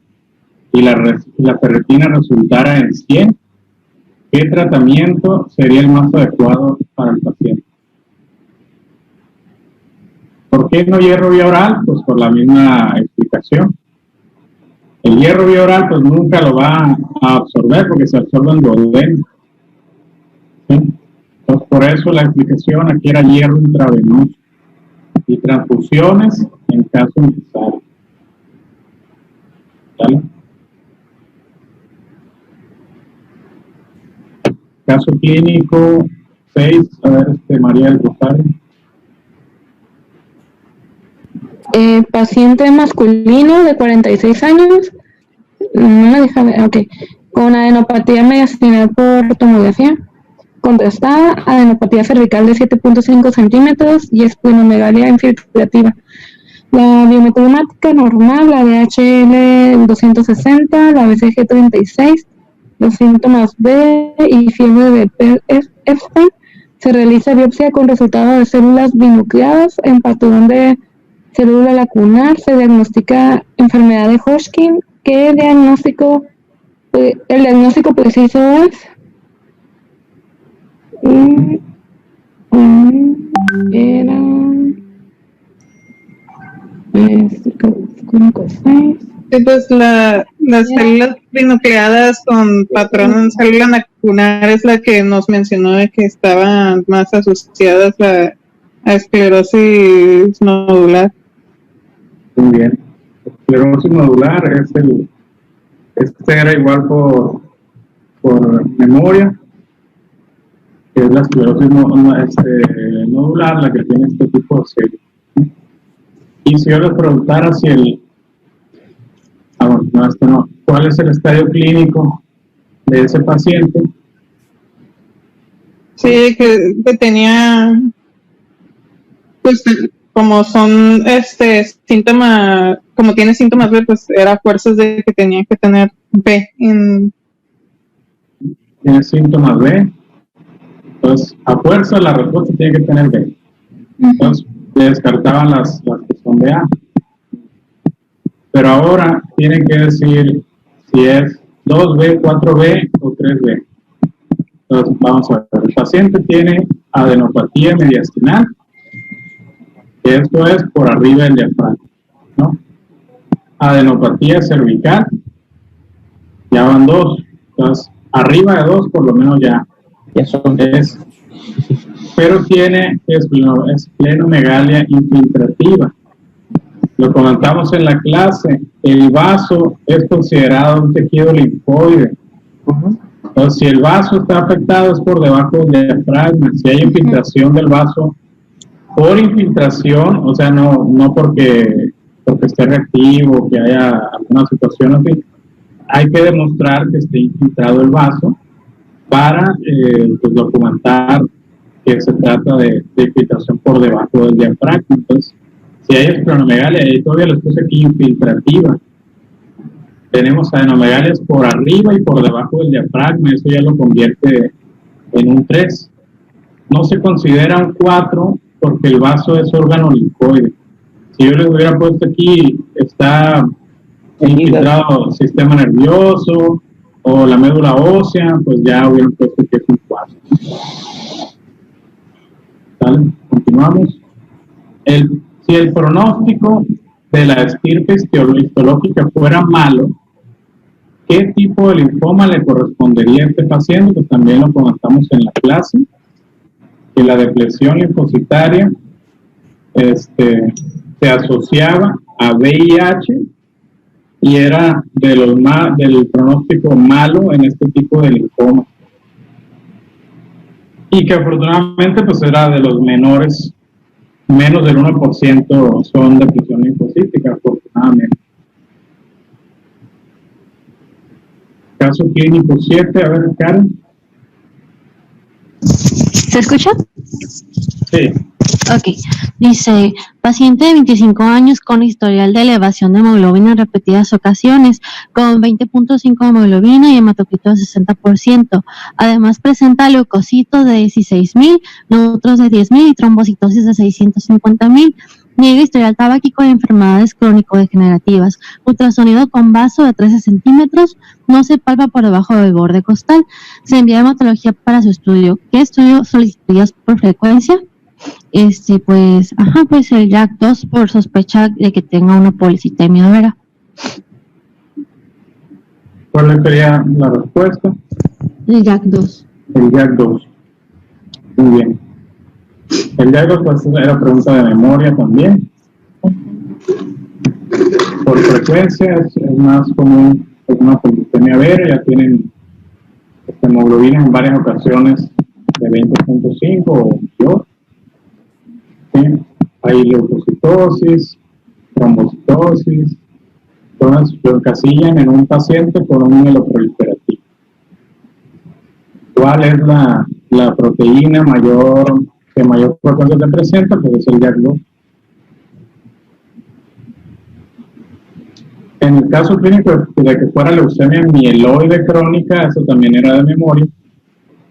B: y la ferritina resultara en 100, ¿qué tratamiento sería el más adecuado para el paciente? ¿Por qué no hierro vía oral? Pues por la misma explicación. El hierro vía oral pues nunca lo va a absorber porque se absorbe en duodeno. ¿Sí? Entonces por eso la explicación aquí era hierro intravenoso y transfusiones en caso necesario. ¿Vale? Caso clínico 6, a ver, María del Rosario.
A: Paciente masculino de 46 años, no me deja ver, ok, con adenopatía mediastinal por tomografía, contrastada, adenopatía cervical de 7.5 centímetros y esplenomegalia infiltrativa. La biometría normal, la DHL 260, la BCG 36, los síntomas B y fiebre de Epstein. Se realiza biopsia con resultado de células binucleadas en patrón de célula lacunar. Se diagnostica enfermedad de Hodgkin. ¿Qué diagnóstico? El diagnóstico preciso es era 5-6.
F: Sí, pues las células binucleadas con patrón en célula lacunar es la que nos mencionó de que estaban más asociadas a esclerosis nodular.
B: Muy bien. Esclerosis nodular es este era igual por memoria, que es la esclerosis nodular la que tiene este tipo de células. Y si yo les preguntara si ¿cuál es el estadio clínico de ese paciente?
F: Sí, que tenía, pues como son síntomas, como tiene síntomas B, pues era fuerzas de que tenía que tener B.
B: Tiene síntomas B. Entonces, a fuerza la respuesta tiene que tener B. Entonces, descartaban las que son de A. Pero ahora tienen que decir si es 2B, 4B o 3B. Entonces, vamos a ver. El paciente tiene adenopatía mediastinal, que esto es por arriba del diafragma, ¿no? Adenopatía cervical, ya van 2. Entonces, arriba de 2 por lo menos ya
C: son
B: 3. Pero tiene esplenomegalia infiltrativa. Lo comentamos en la clase, el vaso es considerado un tejido linfoide. Entonces, si el vaso está afectado es por debajo del diafragma. Si hay infiltración del vaso por infiltración, o sea, no porque esté reactivo, que haya alguna situación así, hay que demostrar que esté infiltrado el vaso para pues, documentar que se trata de infiltración por debajo del diafragma. Entonces, si hay esplenomegalia, y todavía les puse aquí infiltrativa, tenemos adenomegalias por arriba y por debajo del diafragma, eso ya lo convierte en un 3. No se considera un 4 porque el vaso es órgano linfoide. Si yo les hubiera puesto aquí, está infiltrado el sistema nervioso o la médula ósea, pues ya hubieran puesto que es un 4. ¿Vale? Continuamos. Si el pronóstico de la estirpe histológica fuera malo, ¿qué tipo de linfoma le correspondería a este paciente? Pues también lo comentamos en la clase, que la depresión linfocitaria se asociaba a VIH y era del pronóstico malo en este tipo de linfoma. Y que afortunadamente pues era de los menores, menos del 1% son depresión linfocítica, afortunadamente. Caso clínico 7, a ver, Karen.
G: ¿Se escucha?
B: Sí.
G: Ok. Dice, paciente de 25 años con historial de elevación de hemoglobina en repetidas ocasiones, con 20.5 de hemoglobina y hematocrito de 60%. Además presenta leucocitos de 16.000, neutros de 10.000 y trombocitosis de 650.000. Niega historial tabáquico de enfermedades crónico-degenerativas. Ultrasonido con vaso de 13 centímetros. No se palpa por debajo del borde costal. Se envía a hematología para su estudio. ¿Qué estudio solicitarías por frecuencia? Pues el JAK2 por sospecha de que tenga una policitemia vera.
B: ¿Cuál sería la respuesta?
G: El JAK2.
B: El JAK2. Muy bien. El JAK2 pues era pregunta de memoria también. Por frecuencia es más común una policitemia vera, ya tienen hemoglobinas en varias ocasiones de 20.5 o mayor. ¿Sí? Hay leucocitosis, trombocitosis, todas lo encasillan en un paciente con un mieloproliferativo. ¿Cuál es la proteína que mayor frecuencia se presenta? Pues es el JAK2. En el caso clínico de que fuera leucemia mieloide crónica, eso también era de memoria,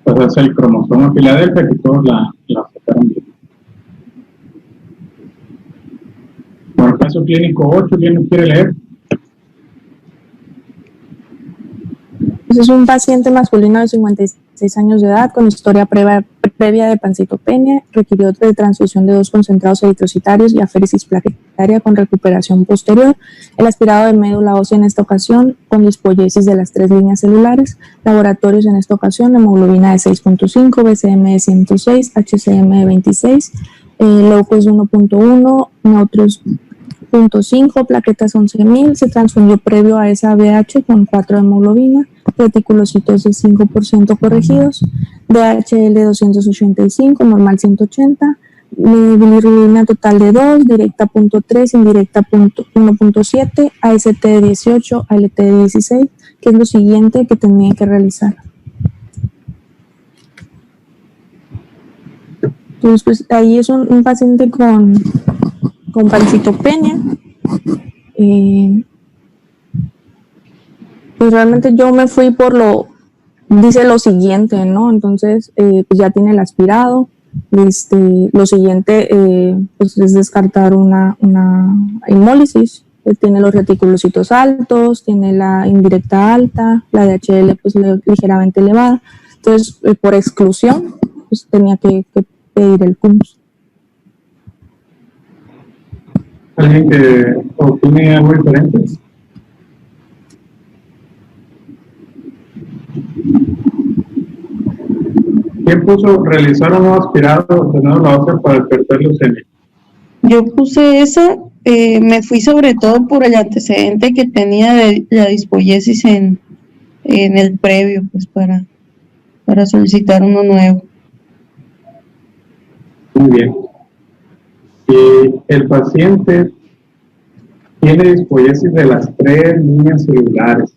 B: pues es el cromosoma Filadelfia, que todos la sacaron bien. Bueno, el caso clínico 8, ¿quién nos quiere leer?
D: Pues es un paciente masculino de 56 años de edad con historia previa de pancitopenia, requirió de transfusión de 2 concentrados eritrocitarios y aféresis plaquetaria con recuperación posterior, el aspirado de médula ósea en esta ocasión con dispoyesis de las 3 líneas celulares, laboratorios en esta ocasión, hemoglobina de 6.5, BCM de 106, HCM de 26, leucos de 1.1, neutros 0.5, plaquetas 11.000, se transfundió previo a esa ABH con 4 de hemoglobina, reticulocitos de 5% corregidos, DHL 285, normal 180, bilirrubina total de 2, directa 0.3, indirecta 1.7, AST de 18, ALT de 16, que es lo siguiente que tenía que realizar. Entonces, pues ahí es un paciente con pancitopenia. Pues realmente yo me fui dice lo siguiente, ¿no? Entonces, pues ya tiene el aspirado. Lo siguiente, pues es descartar una hemólisis. Tiene los reticulocitos altos, tiene la indirecta alta, la DHL pues ligeramente elevada. Entonces, por exclusión, pues tenía que pedir el CUMS.
B: ¿Alguien que opine algo diferente? ¿Quién puso realizar un nuevo aspirado de médula ósea para despertar leucemia?
A: Yo puse esa, me fui sobre todo por el antecedente que tenía de la dispoyesis en el previo, pues para solicitar uno nuevo.
B: Muy bien. Si el paciente tiene dispoyesis de las 3 líneas celulares,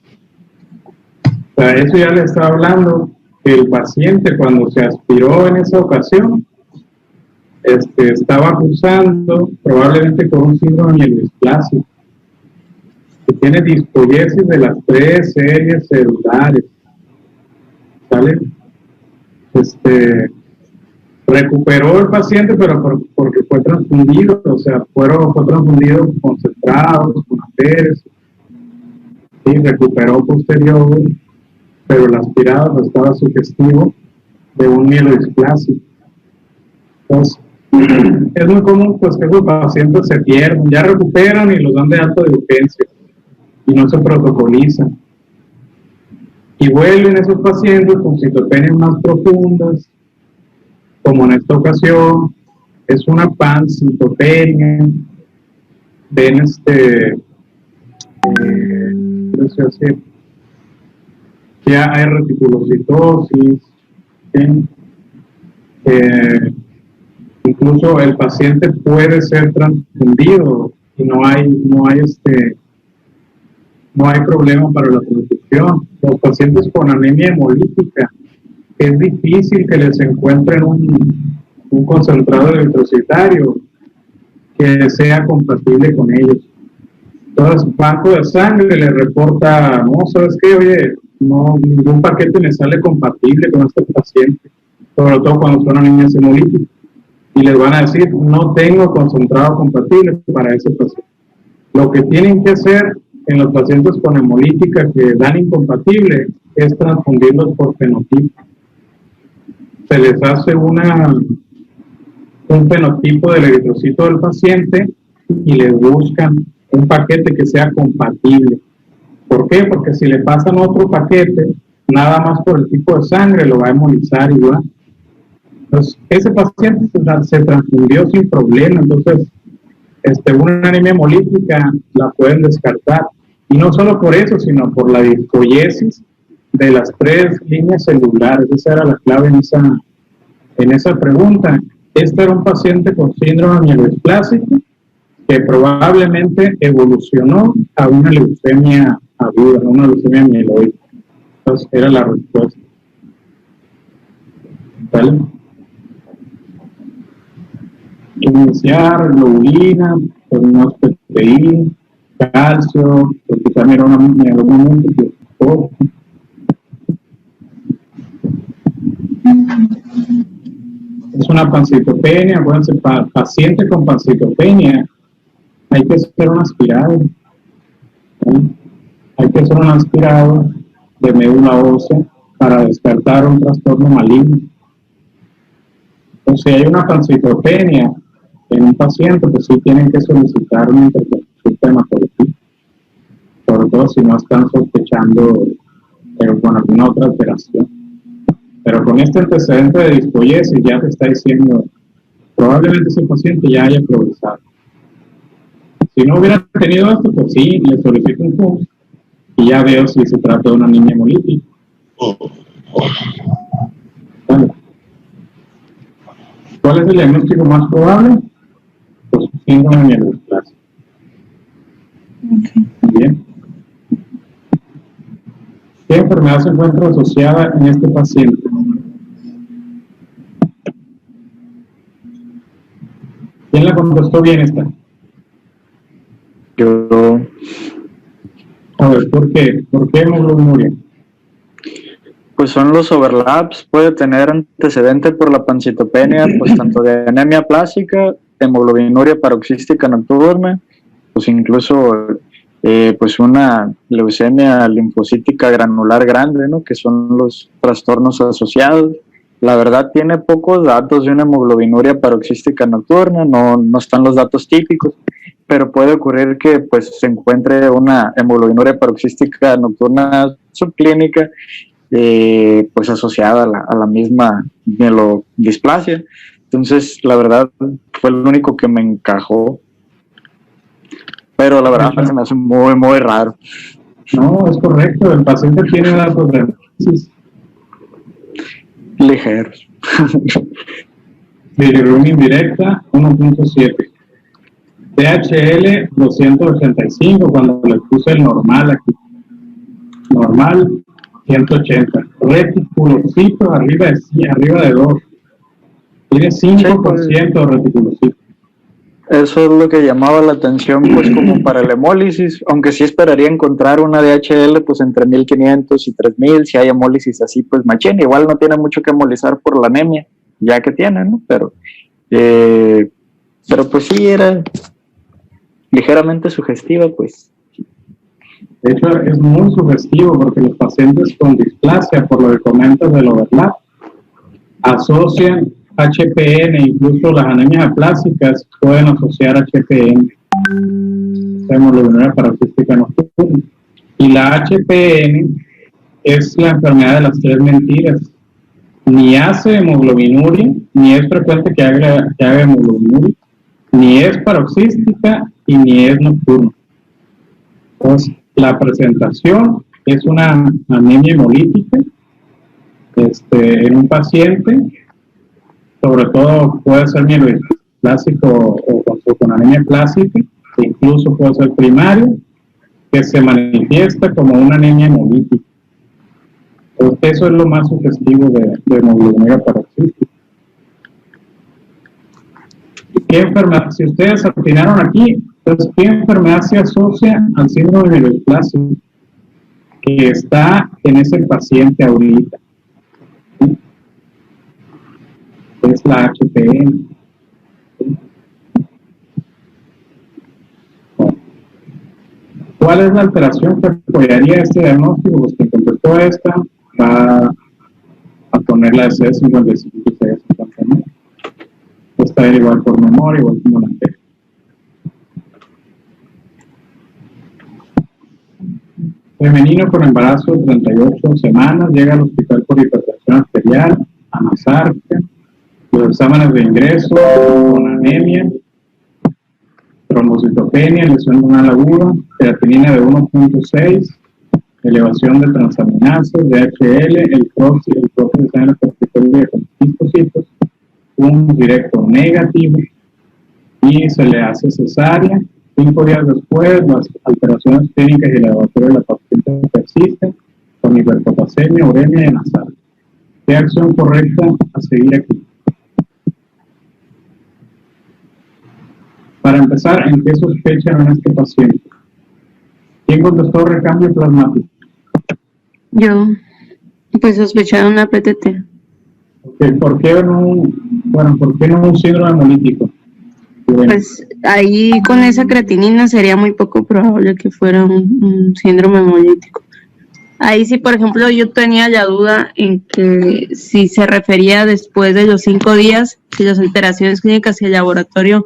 B: o sea, eso ya le estaba hablando que el paciente cuando se aspiró en esa ocasión estaba cursando probablemente con un síndrome mielodisplásico, que tiene dispoyesis de las 3 series celulares, ¿sale? Recuperó el paciente, pero porque fue transfundido, o sea, fue transfundido concentrados, con aféresis, y recuperó posterior, pero el aspirado estaba sugestivo de un mielodisplásico. Entonces, es muy común pues que esos pacientes se pierden, ya recuperan y los dan de alta de urgencia y no se protocolizan. Y vuelven esos pacientes con citopenias más profundas, como en esta ocasión, es una pancitopenia, ven ya hay reticulocitosis, incluso el paciente puede ser transfundido y no hay problema para la transfusión. Los pacientes con anemia hemolítica, es difícil que les encuentren un concentrado eritrocitario que sea compatible con ellos. Entonces, banco de sangre le reporta, no, ¿sabes qué? Oye, no, ningún paquete me sale compatible con este paciente, sobre todo cuando son anemias hemolíticas. y les van a decir, no tengo concentrado compatible para ese paciente. Lo que tienen que hacer en los pacientes con hemolítica que dan incompatible es transfundirlos por fenotipo. Se les hace un fenotipo del eritrocito del paciente y les buscan un paquete que sea compatible. ¿Por qué? Porque si le pasan otro paquete, nada más por el tipo de sangre lo va a hemolizar igual. Entonces, ese paciente se transfundió sin problema, entonces una anemia hemolítica la pueden descartar. Y no solo por eso, sino por la dispoiesis de las 3 líneas celulares. Esa era la clave en esa pregunta. Este era un paciente con síndrome mieloesplásico que probablemente evolucionó a una leucemia aguda, una leucemia mieloide. Entonces, era la respuesta. ¿Vale? Iniciar, globulina, pues no es PPI, calcio, porque también era una múltiple. Es una pancitopenia, acuérdense, paciente con pancitopenia, hay que hacer un aspirado. ¿Sí? Hay que hacer un aspirado de médula ósea para descartar un trastorno maligno. O si hay una pancitopenia en un paciente, pues sí tienen que solicitar una intervención de hematología, sobre todo si no están sospechando con alguna otra alteración. Pero con este antecedente de dispoiesis ya te está diciendo, probablemente ese paciente ya haya progresado. Si no hubiera tenido esto, pues sí, le solicito un FUMS y ya veo si se trata de una anemia hemolítica. Vale. ¿Cuál es el diagnóstico más probable? Pues síndrome mieloesplásico. Bien. ¿Qué enfermedad se encuentra asociada en este paciente? ¿Quién la contestó bien esta?
E: Yo.
B: A ver, ¿por qué? ¿Por qué hemoglobinuria?
E: Pues son los overlaps, puede tener antecedente por la pancitopenia, pues tanto de anemia plástica, hemoglobinuria paroxística nocturna, pues incluso pues una leucemia linfocítica granular grande, ¿no? Que son los trastornos asociados. La verdad tiene pocos datos de una hemoglobinuria paroxística nocturna, no están los datos típicos, pero puede ocurrir que pues se encuentre una hemoglobinuria paroxística nocturna subclínica pues asociada a la misma mielodisplasia. Entonces, la verdad, fue lo único que me encajó. Pero la verdad se me hace muy, muy raro.
B: No, es correcto. El paciente tiene datos de análisis
E: Ligeros.
B: Bilirrubina indirecta, 1.7. THL, 285, cuando le puse el normal aquí. Normal, 180. Reticulocito arriba de 2. Tiene 5% de reticulocito.
E: Eso es lo que llamaba la atención, pues como para el hemólisis, aunque sí esperaría encontrar una DHL pues entre 1500 y 3000, si hay hemólisis así pues machín, igual no tiene mucho que hemolizar por la anemia, ya que tiene, ¿no? Pero pues sí era ligeramente sugestiva, pues.
B: De hecho, es muy sugestivo porque los pacientes con displasia, por lo que comentas del overlap, asocian HPN, incluso las anemias aplásicas pueden asociar HPN, hemoglobinuria paroxística nocturna. Y la HPN es la enfermedad de las 3 mentiras. Ni hace hemoglobinuria, ni es frecuente que haga hemoglobinuria, ni es paroxística y ni es nocturna. Entonces, la presentación es una anemia hemolítica en un paciente, sobre todo puede ser mieloesplásico o con anemia plástica, incluso puede ser primario, que se manifiesta como una anemia hemolítica. Entonces, eso es lo más sugestivo de hemoglobinuria paroxística. ¿Qué enfermedad? Si ustedes atinaron aquí, pues, ¿qué enfermedad se asocia al síndrome mieloesplásico que está en ese paciente ahorita? Es la HPN. ¿Cuál es la alteración que apoyaría este diagnóstico? Pues quien contestó esta va a poner la de C55 y C59. Esta era igual por memoria, igual como la anterior. Femenino con embarazo de 38 semanas, llega al hospital por hipertensión arterial, anasarquia, los exámenes de ingreso con anemia, trombocitopenia, lesión renal aguda, creatinina de 1.6, elevación de transaminasas, DHL, el próximo de sangre particular con histocitos, un directo negativo, y se le hace cesárea. 5 días después, las alteraciones clínicas y el laboratorio de la paciente persisten con hiperpotasemia, uremia y anasarquia. ¿Qué acción correcta a seguir aquí? Para empezar, ¿en qué sospechan en este paciente? ¿Quién contestó recambio plasmático?
A: Yo, pues sospecharon una PTT.
B: Okay, ¿por qué no un síndrome hemolítico?
A: Pues ahí con esa creatinina sería muy poco probable que fuera un síndrome hemolítico. Ahí sí, por ejemplo, yo tenía la duda en que si se refería después de los 5 días, si las alteraciones clínicas y el laboratorio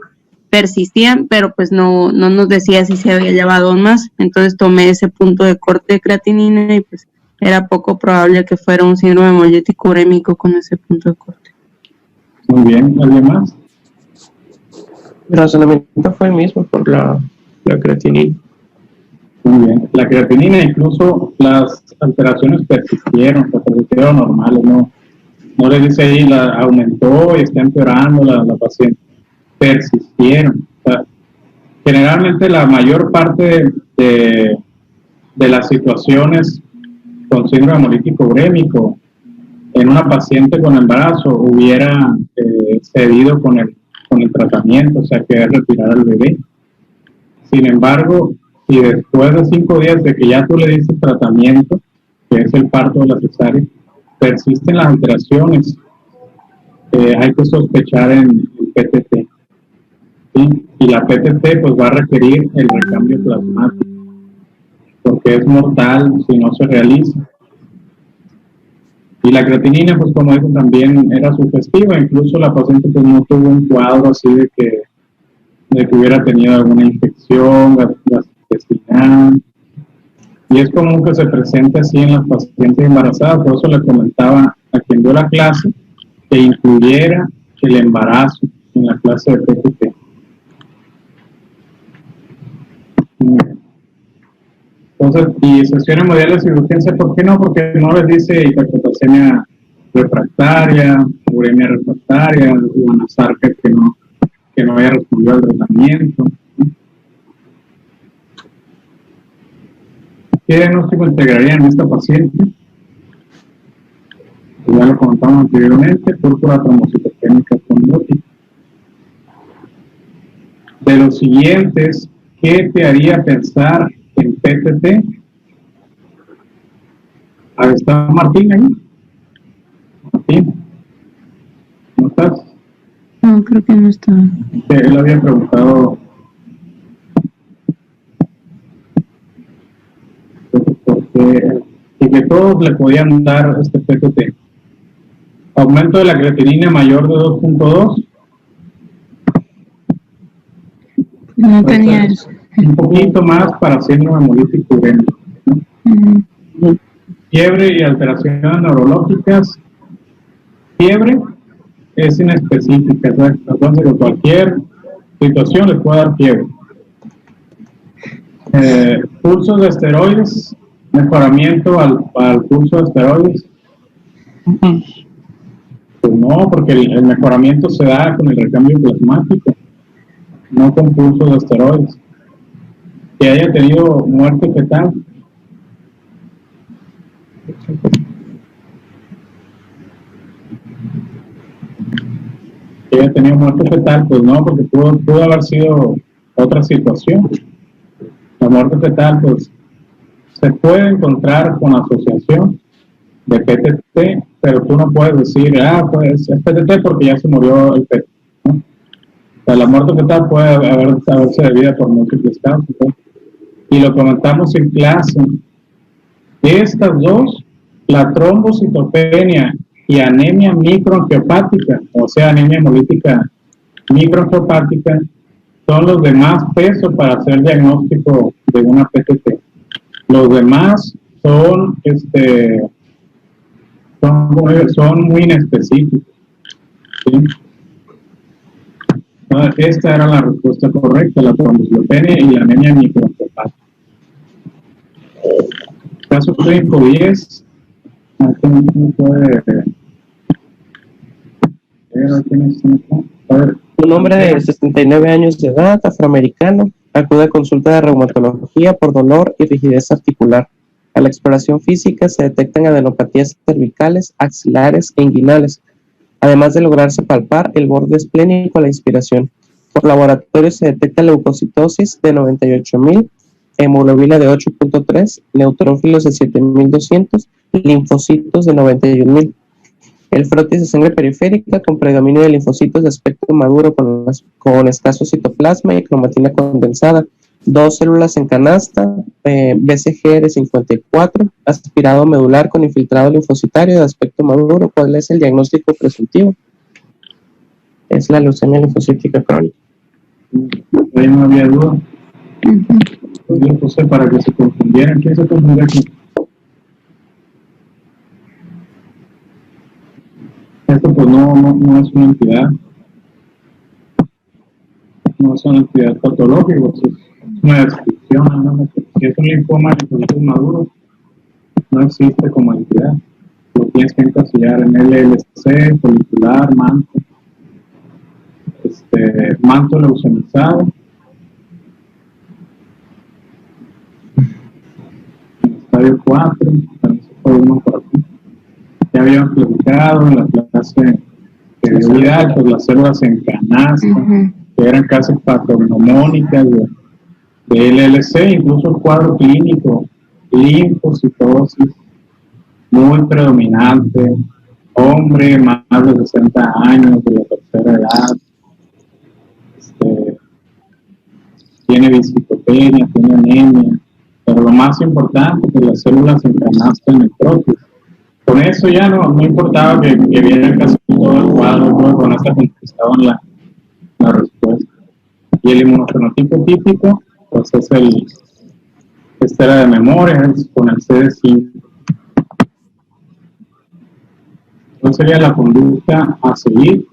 A: persistían, pero pues no nos decía si se había llevado aún más. Entonces tomé ese punto de corte de creatinina y pues era poco probable que fuera un síndrome hemolítico urémico con ese punto de corte.
B: Muy bien, ¿alguien más?
C: El razonamiento fue el mismo por la creatinina.
B: Muy bien. La creatinina, incluso las alteraciones persistieron normales, no le dice ahí aumentó y está empeorando la paciente. Persistieron. O sea, generalmente la mayor parte de las situaciones con síndrome hemolítico urémico en una paciente con embarazo hubiera cedido con el tratamiento, o sea, que retirar al bebé. Sin embargo, si después de 5 días de que ya tú le diste tratamiento, que es el parto de la cesárea, persisten las alteraciones, hay que sospechar en PTT. ¿Sí? Y la PTT pues va a requerir el recambio plasmático, porque es mortal si no se realiza. Y la creatinina, pues como dicen, también era sugestiva, incluso la paciente pues no tuvo un cuadro así de que hubiera tenido alguna infección gastrointestinal. Y es común que se presente así en las pacientes embarazadas, por eso le comentaba a quien dio la clase que incluyera el embarazo en la clase de PTT. Entonces, y sesiones mundiales de urgencia, ¿por qué no? Porque no les dice hiperpotasemia refractaria, uremia refractaria, o anasarquia que no haya respondido al tratamiento. ¿Qué diagnóstico integraría en esta paciente? Ya lo comentamos anteriormente, púrpura trombocitopénica trombótica. De los siguientes, ¿qué te haría pensar en PTT? Ahí está Martín ahí. Martín, ¿no estás?
A: No, creo que no está.
B: Él había preguntado y que todos le podían dar este PTT. Aumento de la creatinina mayor de 2.2.
A: No tenía eso.
B: Un poquito más para síndrome hemolítico urémico, ¿no? Fiebre y alteraciones neurológicas. Fiebre es inespecífica, entonces en cualquier situación le puede dar fiebre. Pulsos de esteroides, mejoramiento al pulso de esteroides. Pues no, porque el mejoramiento se da con el recambio plasmático, no con pulsos de esteroides. Que haya tenido muerte fetal. Que haya tenido muerte fetal, pues no, porque pudo haber sido otra situación. La muerte fetal, pues, se puede encontrar con asociación de PTT, pero tú no puedes decir, pues es PTT porque ya se murió el feto, ¿no? O sea, la muerte fetal puede haberse debida por múltiples causas, ¿no? y lo comentamos en clase. Estas dos, la trombocitopenia y anemia microangiopática, o sea, anemia hemolítica microangiopática, son los de más peso para hacer diagnóstico de una PTT. Los demás son muy inespecíficos. ¿Sí? Esta era la respuesta correcta, la trombocitopenia y la anemia microangiopática. Caso clínico 10.
C: Un hombre de 69 años de edad, afroamericano, acude a consulta de reumatología por dolor y rigidez articular. A la exploración física se detectan adenopatías cervicales, axilares e inguinales, además de lograrse palpar el borde esplénico a la inspiración. Por laboratorio se detecta leucocitosis de 98.000, hemoglobina de 8.3, neutrófilos de 7.200, linfocitos de 91.000. El frotis de sangre periférica con predominio de linfocitos de aspecto maduro con escaso citoplasma y cromatina condensada. 2 células en canasta, BCG-54, aspirado medular con infiltrado linfocitario de aspecto maduro. ¿Cuál es el diagnóstico presuntivo? Es la leucemia linfocítica crónica.
B: Ahí no había duda. Yo puse para que se confundieran. ¿Quién se confundió aquí? Esto pues no es una entidad. No es una entidad patológica, es una descripción. ¿No? Si es un linfoma de linfocitos maduros, no existe como entidad. Lo tienes que encasillar en LLC, folicular, manto. Manto leucemizado. Estadio 4, también se puede uno por aquí. Ya habíamos platicado en la clase de vida, pues las células en canasta, que eran casi patognomónicas de LLC, incluso el cuadro clínico, linfocitosis, muy predominante, hombre más de 60 años, de la tercera edad, tiene viscopenia, tiene anemia, pero lo más importante es que las células en canasta necróticas. Con eso ya no importaba que viera casi todo el cuadro, todo con esta contestaban la respuesta. Y el inmunofenotipo típico, pues es era de memoria, es con el CD5. Entonces sería la conducta a seguir.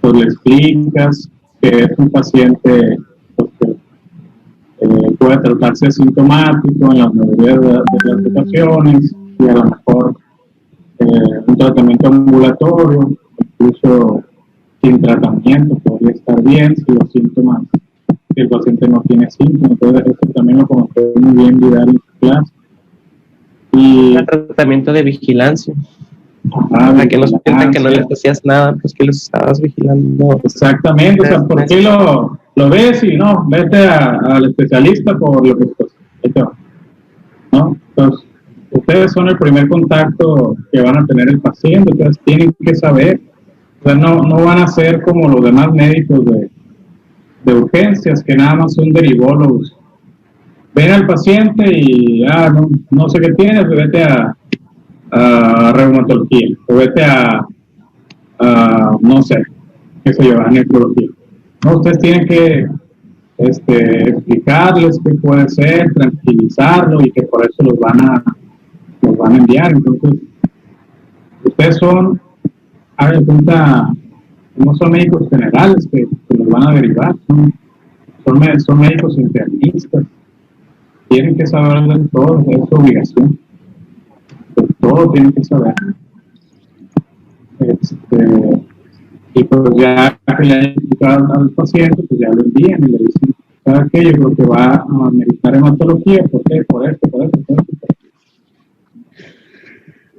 B: Pues le explicas que es un paciente pues, que puede tratarse asintomático en la mayoría de las ocasiones y a lo mejor un tratamiento ambulatorio, incluso sin tratamiento podría estar bien si los síntomas, si el paciente no tiene síntomas. Entonces esto también lo conoció muy bien Vidal en su clase. Y
C: el tratamiento de vigilancia. Para que no se sientan que no les hacías nada, pues que los estabas vigilando.
B: Exactamente, o sea, ¿por qué lo ves y no? Vete al especialista por lo que pues, ¿no? Entonces, ustedes son el primer contacto que van a tener el paciente, entonces tienen que saber, o sea, no van a ser como los demás médicos de urgencias, que nada más son derivólogos. Ven al paciente y, no sé qué tienes, vete a reumatología, o vete a no sé, qué se lleva, a nefrología. No, ustedes tienen que explicarles qué puede ser, tranquilizarlo y que por eso los van a enviar. Entonces, ustedes son, hagan cuenta, no son médicos generales que los van a derivar, son médicos internistas, tienen que saber de todo, es su obligación. Todo tienen que saber. Y pues ya que le hayan explicado al paciente, pues ya lo envían y le dicen, ¿sabes qué? Yo creo que va a necesitar hematología, ¿por qué? Por esto.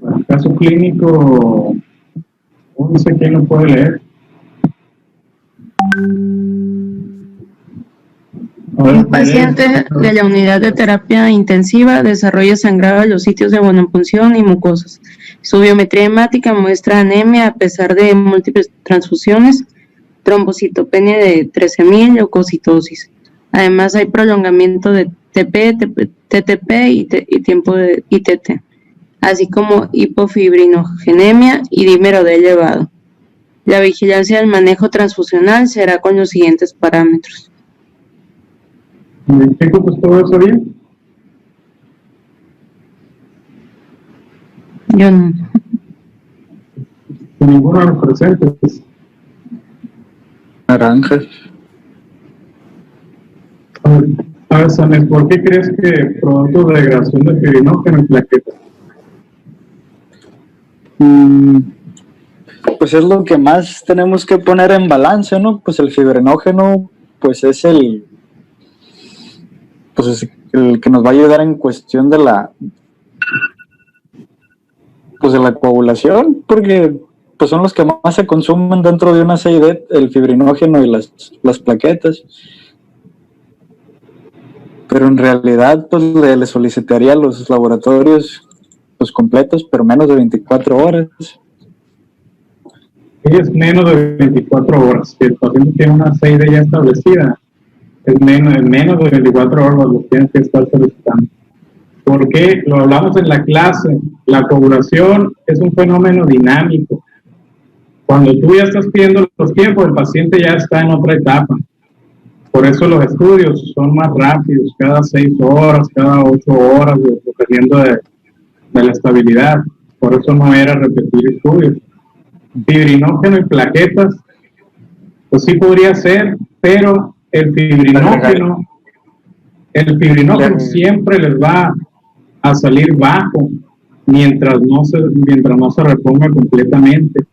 B: Bueno, el caso clínico, no sé quién lo puede leer.
A: Un paciente de la unidad de terapia intensiva desarrolla sangrado en los sitios de buenopunción y mucosas. Su biometría hemática muestra anemia a pesar de múltiples transfusiones, trombocitopenia de 13.000, leucocitosis. Además hay prolongamiento de TTP y tiempo de ITT, así como hipofibrinogenemia y dímero D elevado. La vigilancia del manejo transfusional será con los siguientes parámetros.
B: ¿Qué ocupas todo eso bien?
A: Yo no.
B: Ninguno de los presentes.
E: Naranjas.
B: A ver, Samuel, ¿por qué crees que productos de degradación de fibrinógeno y plaquetas?
E: Pues es lo que más tenemos que poner en balance, ¿no? Pues el fibrinógeno, pues es el que nos va a ayudar en cuestión de la coagulación, porque pues son los que más se consumen dentro de una CID, el fibrinógeno y las plaquetas. Pero en realidad pues le solicitaría a los laboratorios pues completos, pero menos de 24 horas.
B: Es menos de 24 horas. Si el paciente tiene una CID ya establecida, es menos de 24 horas lo que tienen que estar solicitando. Porque lo hablamos en la clase, la coagulación es un fenómeno dinámico. Cuando tú ya estás pidiendo los tiempos, el paciente ya está en otra etapa. Por eso los estudios son más rápidos, cada 6 horas, cada 8 horas, dependiendo de la estabilidad. Por eso no era repetir estudios. Fibrinógeno y plaquetas, pues sí podría ser, pero el fibrinógeno siempre les va a salir bajo mientras no se reponga completamente.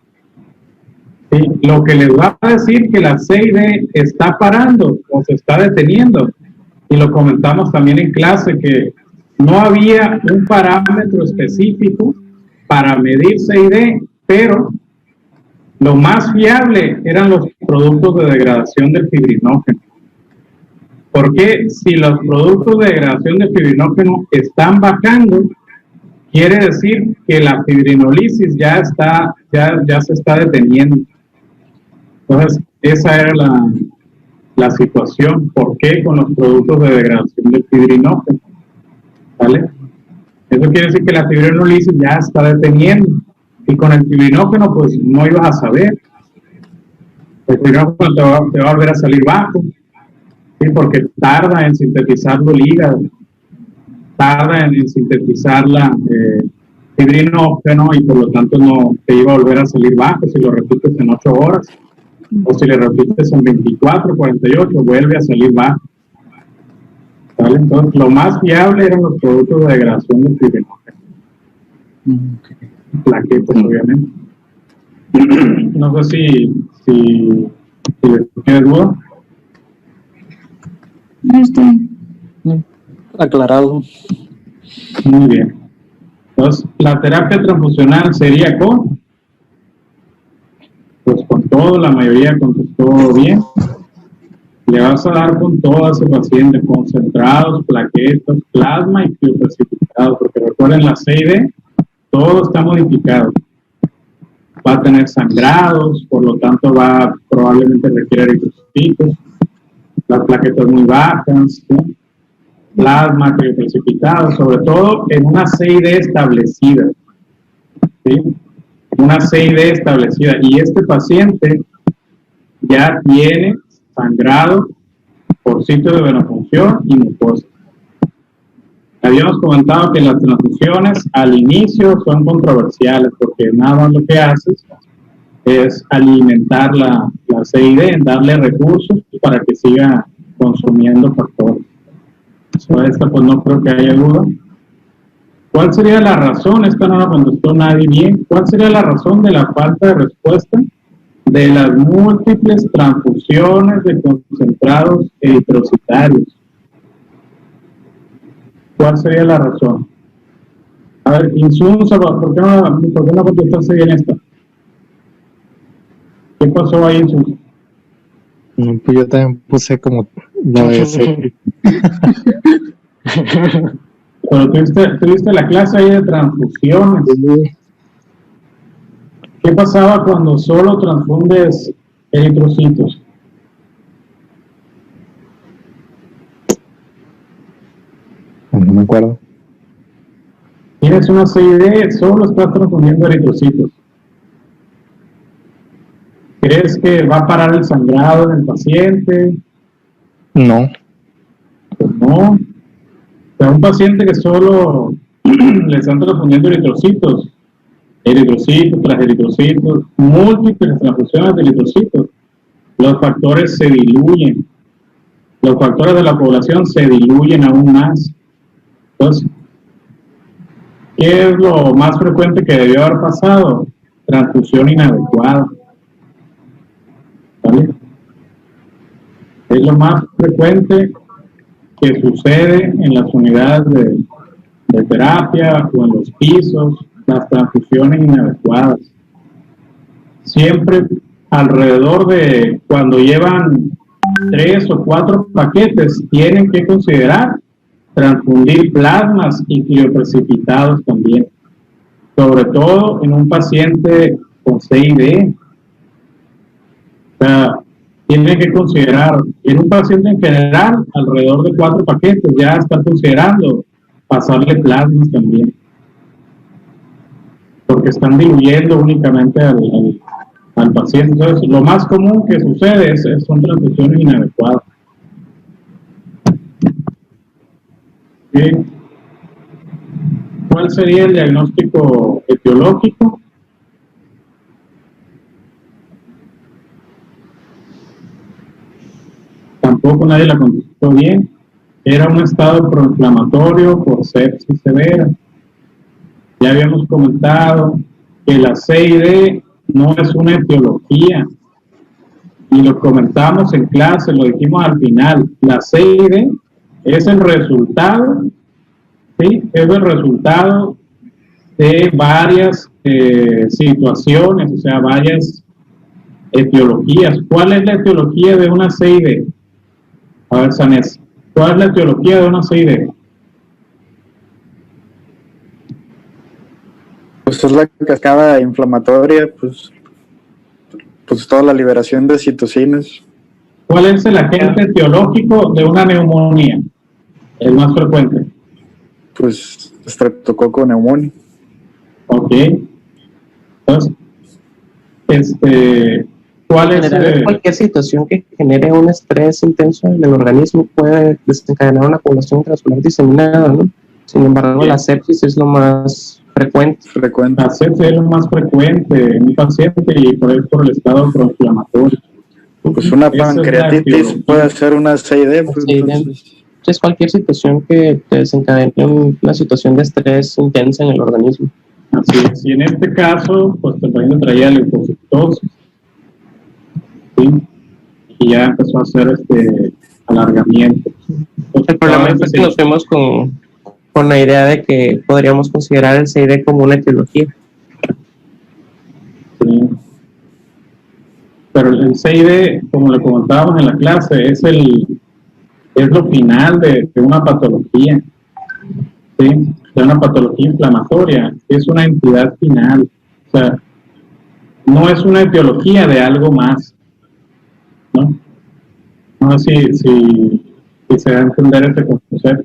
B: Sí, lo que les va a decir que la CID está parando o se está deteniendo, y lo comentamos también en clase, que no había un parámetro específico para medir CID, pero lo más fiable eran los productos de degradación del fibrinógeno. Porque si los productos de degradación de fibrinógeno están bajando, quiere decir que la fibrinolisis ya se está deteniendo. Entonces, esa era la situación. ¿Por qué con los productos de degradación del fibrinógeno? ¿Vale? Eso quiere decir que la fibrinolisis ya está deteniendo. Y con el fibrinógeno, pues no ibas a saber. El fibrinógeno te va a volver a salir bajo. ¿Sí? Porque tarda en sintetizarlo el hígado. Tarda en sintetizar la fibrinógeno, y por lo tanto no te iba a volver a salir bajo si lo repites en 8 horas. O si le repites en 24, 48, vuelve a salir bajo. ¿Vale? Entonces, lo más fiable eran los productos de degradación del fibrinógeno. Plaquetas, obviamente. No sé si les queda duda.
A: No estoy.
E: Aclarado.
B: Muy bien. Entonces, la terapia transfusional sería con todo, la mayoría contestó bien. Le vas a dar con todo a ese paciente, concentrados, plaquetas, plasma y crioprecipitados, porque recuerden, la CID, todo está modificado. Va a tener sangrados, por lo tanto probablemente requiere eritrocitos, las plaquetas muy bajas, ¿sí? Plasma, crioprecipitado, sobre todo en una CID establecida, ¿sí? Una CID establecida, y este paciente ya tiene sangrado por sitio de venopunción y mucosa. Habíamos comentado que las transfusiones al inicio son controversiales, porque nada más lo que haces es alimentar la CID, darle recursos para que siga consumiendo factores. Sobre esta pues no creo que haya duda. ¿Cuál sería la razón? Esta no la contestó nadie bien. ¿Cuál sería la razón de la falta de respuesta de las múltiples transfusiones de concentrados eritrocitarios? ¿Cuál sería la razón? A ver, Insunza, ¿por qué no contestaste bien esta? ¿Qué pasó ahí, Insunza?
H: Pues yo también puse como la de ese.
B: Pero tuviste la clase ahí de transfusiones. ¿Qué pasaba cuando solo transfundes eritrocitos?
H: No me acuerdo.
B: Tienes una CID, solo estás transfundiendo eritrocitos. ¿Crees que va a parar el sangrado en el paciente?
H: No.
B: Pues no. O sea, un paciente que solo le están transfundiendo eritrocitos tras eritrocitos, múltiples transfusiones de eritrocitos, los factores se diluyen. Los factores de la población se diluyen aún más. Entonces, ¿qué es lo más frecuente que debió haber pasado? Transfusión inadecuada. ¿Vale? Es lo más frecuente que sucede en las unidades de terapia o en los pisos, las transfusiones inadecuadas. Siempre alrededor de cuando llevan 3 o 4 paquetes, tienen que considerar transfundir plasmas y crioprecipitados también, sobre todo en un paciente con CID. O sea, tienen que considerar, en un paciente en general, alrededor de 4 paquetes, ya están considerando pasarle plasmas también, porque están diluyendo únicamente al paciente. Entonces, lo más común que sucede son transfusiones inadecuadas. ¿Sí? ¿Cuál sería el diagnóstico etiológico? Tampoco nadie la contestó bien. Era un estado proinflamatorio por sepsis severa. Ya habíamos comentado que la CID no es una etiología, y lo comentamos en clase, lo dijimos al final. La CID es el resultado, ¿sí? Es el resultado de varias situaciones, o sea, varias etiologías. ¿Cuál es la etiología de una CID? A ver, Sanés, ¿cuál es la etiología de una CID?
E: Pues es la cascada inflamatoria, pues toda la liberación de citocinas.
B: ¿Cuál es el agente etiológico de una neumonía? El más frecuente.
E: Pues Streptococo pneumoniae.
B: Ok. Entonces, ¿cuál es?
C: Cualquier situación que genere un estrés intenso en el organismo puede desencadenar una población transfusional diseminada, ¿no? Sin embargo, la sepsis es lo más frecuente.
B: La sepsis es lo más frecuente en un paciente y por el estado proinflamatorio.
E: Pues una pancreatitis puede ser una CID. Pues,
C: es cualquier situación que te desencadene una situación de estrés intensa en el organismo.
B: Así es. Y en este caso, pues el paciente traía leucocitosis, ¿sí? Y ya empezó a hacer alargamiento. Entonces,
C: el problema es que nos vemos con la idea de que podríamos considerar el CID como una etiología.
B: Sí. Pero el CID, como le comentábamos en la clase, es lo final de una patología, ¿sí? De una patología inflamatoria. Es una entidad final. O sea, no es una etiología de algo más, ¿no? No sé si se va a entender este concepto.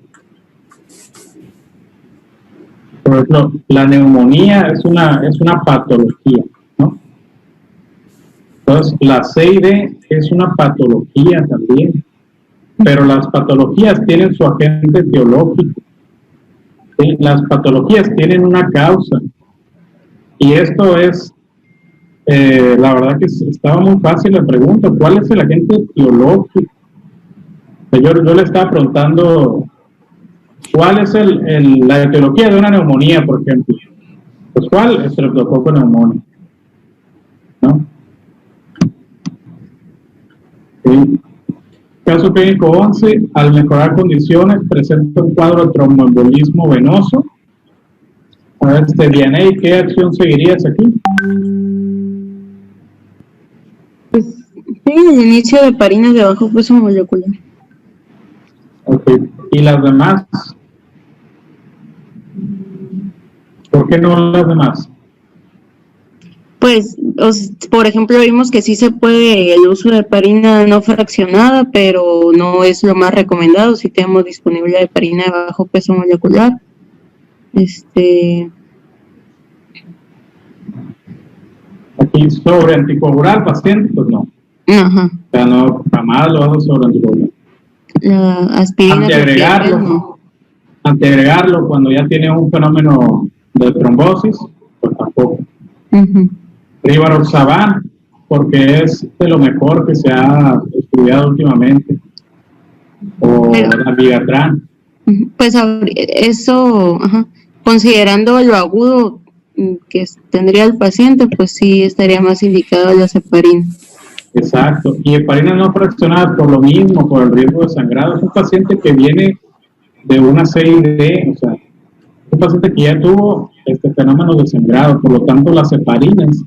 B: Por ejemplo, la neumonía es una patología, ¿no? Entonces, la CID es una patología también, pero las patologías tienen su agente etiológico, ¿sí? Las patologías tienen una causa, y esto es, la verdad que estaba muy fácil la pregunta, ¿cuál es el agente etiológico? Yo le estaba preguntando, ¿cuál es la etiología de una neumonía, por ejemplo? Pues, ¿cuál? Streptococo pneumoniae, ¿no? Sí. Caso clínico 11, al mejorar condiciones, presenta un cuadro de tromboembolismo venoso. A ver, Vianney, ¿qué acción seguirías aquí?
A: Pues, el inicio de heparinas de bajo peso molecular.
B: Ok, ¿y las demás? ¿Por qué no las demás?
A: Pues, por ejemplo, vimos que sí se puede el uso de heparina no fraccionada, pero no es lo más recomendado si tenemos disponible heparina de bajo peso molecular.
B: Aquí sobre anticoagular paciente, pues no.
A: Ajá.
B: O sea, no, jamás lo hago sobre anticoagular.
A: La aspirina.
B: Antiagregarlo cuando ya tiene un fenómeno de trombosis, pues tampoco. Rivaroxaban, porque es de lo mejor que se ha estudiado últimamente. O la Vigatran.
A: Pues eso, considerando lo agudo que tendría el paciente, pues sí estaría más indicado la heparina.
B: Exacto, y heparinas no fraccionadas por lo mismo, por el riesgo de sangrado. Es un paciente que viene de una CID, o sea, un paciente que ya tuvo fenómeno de sangrado, por lo tanto las heparinas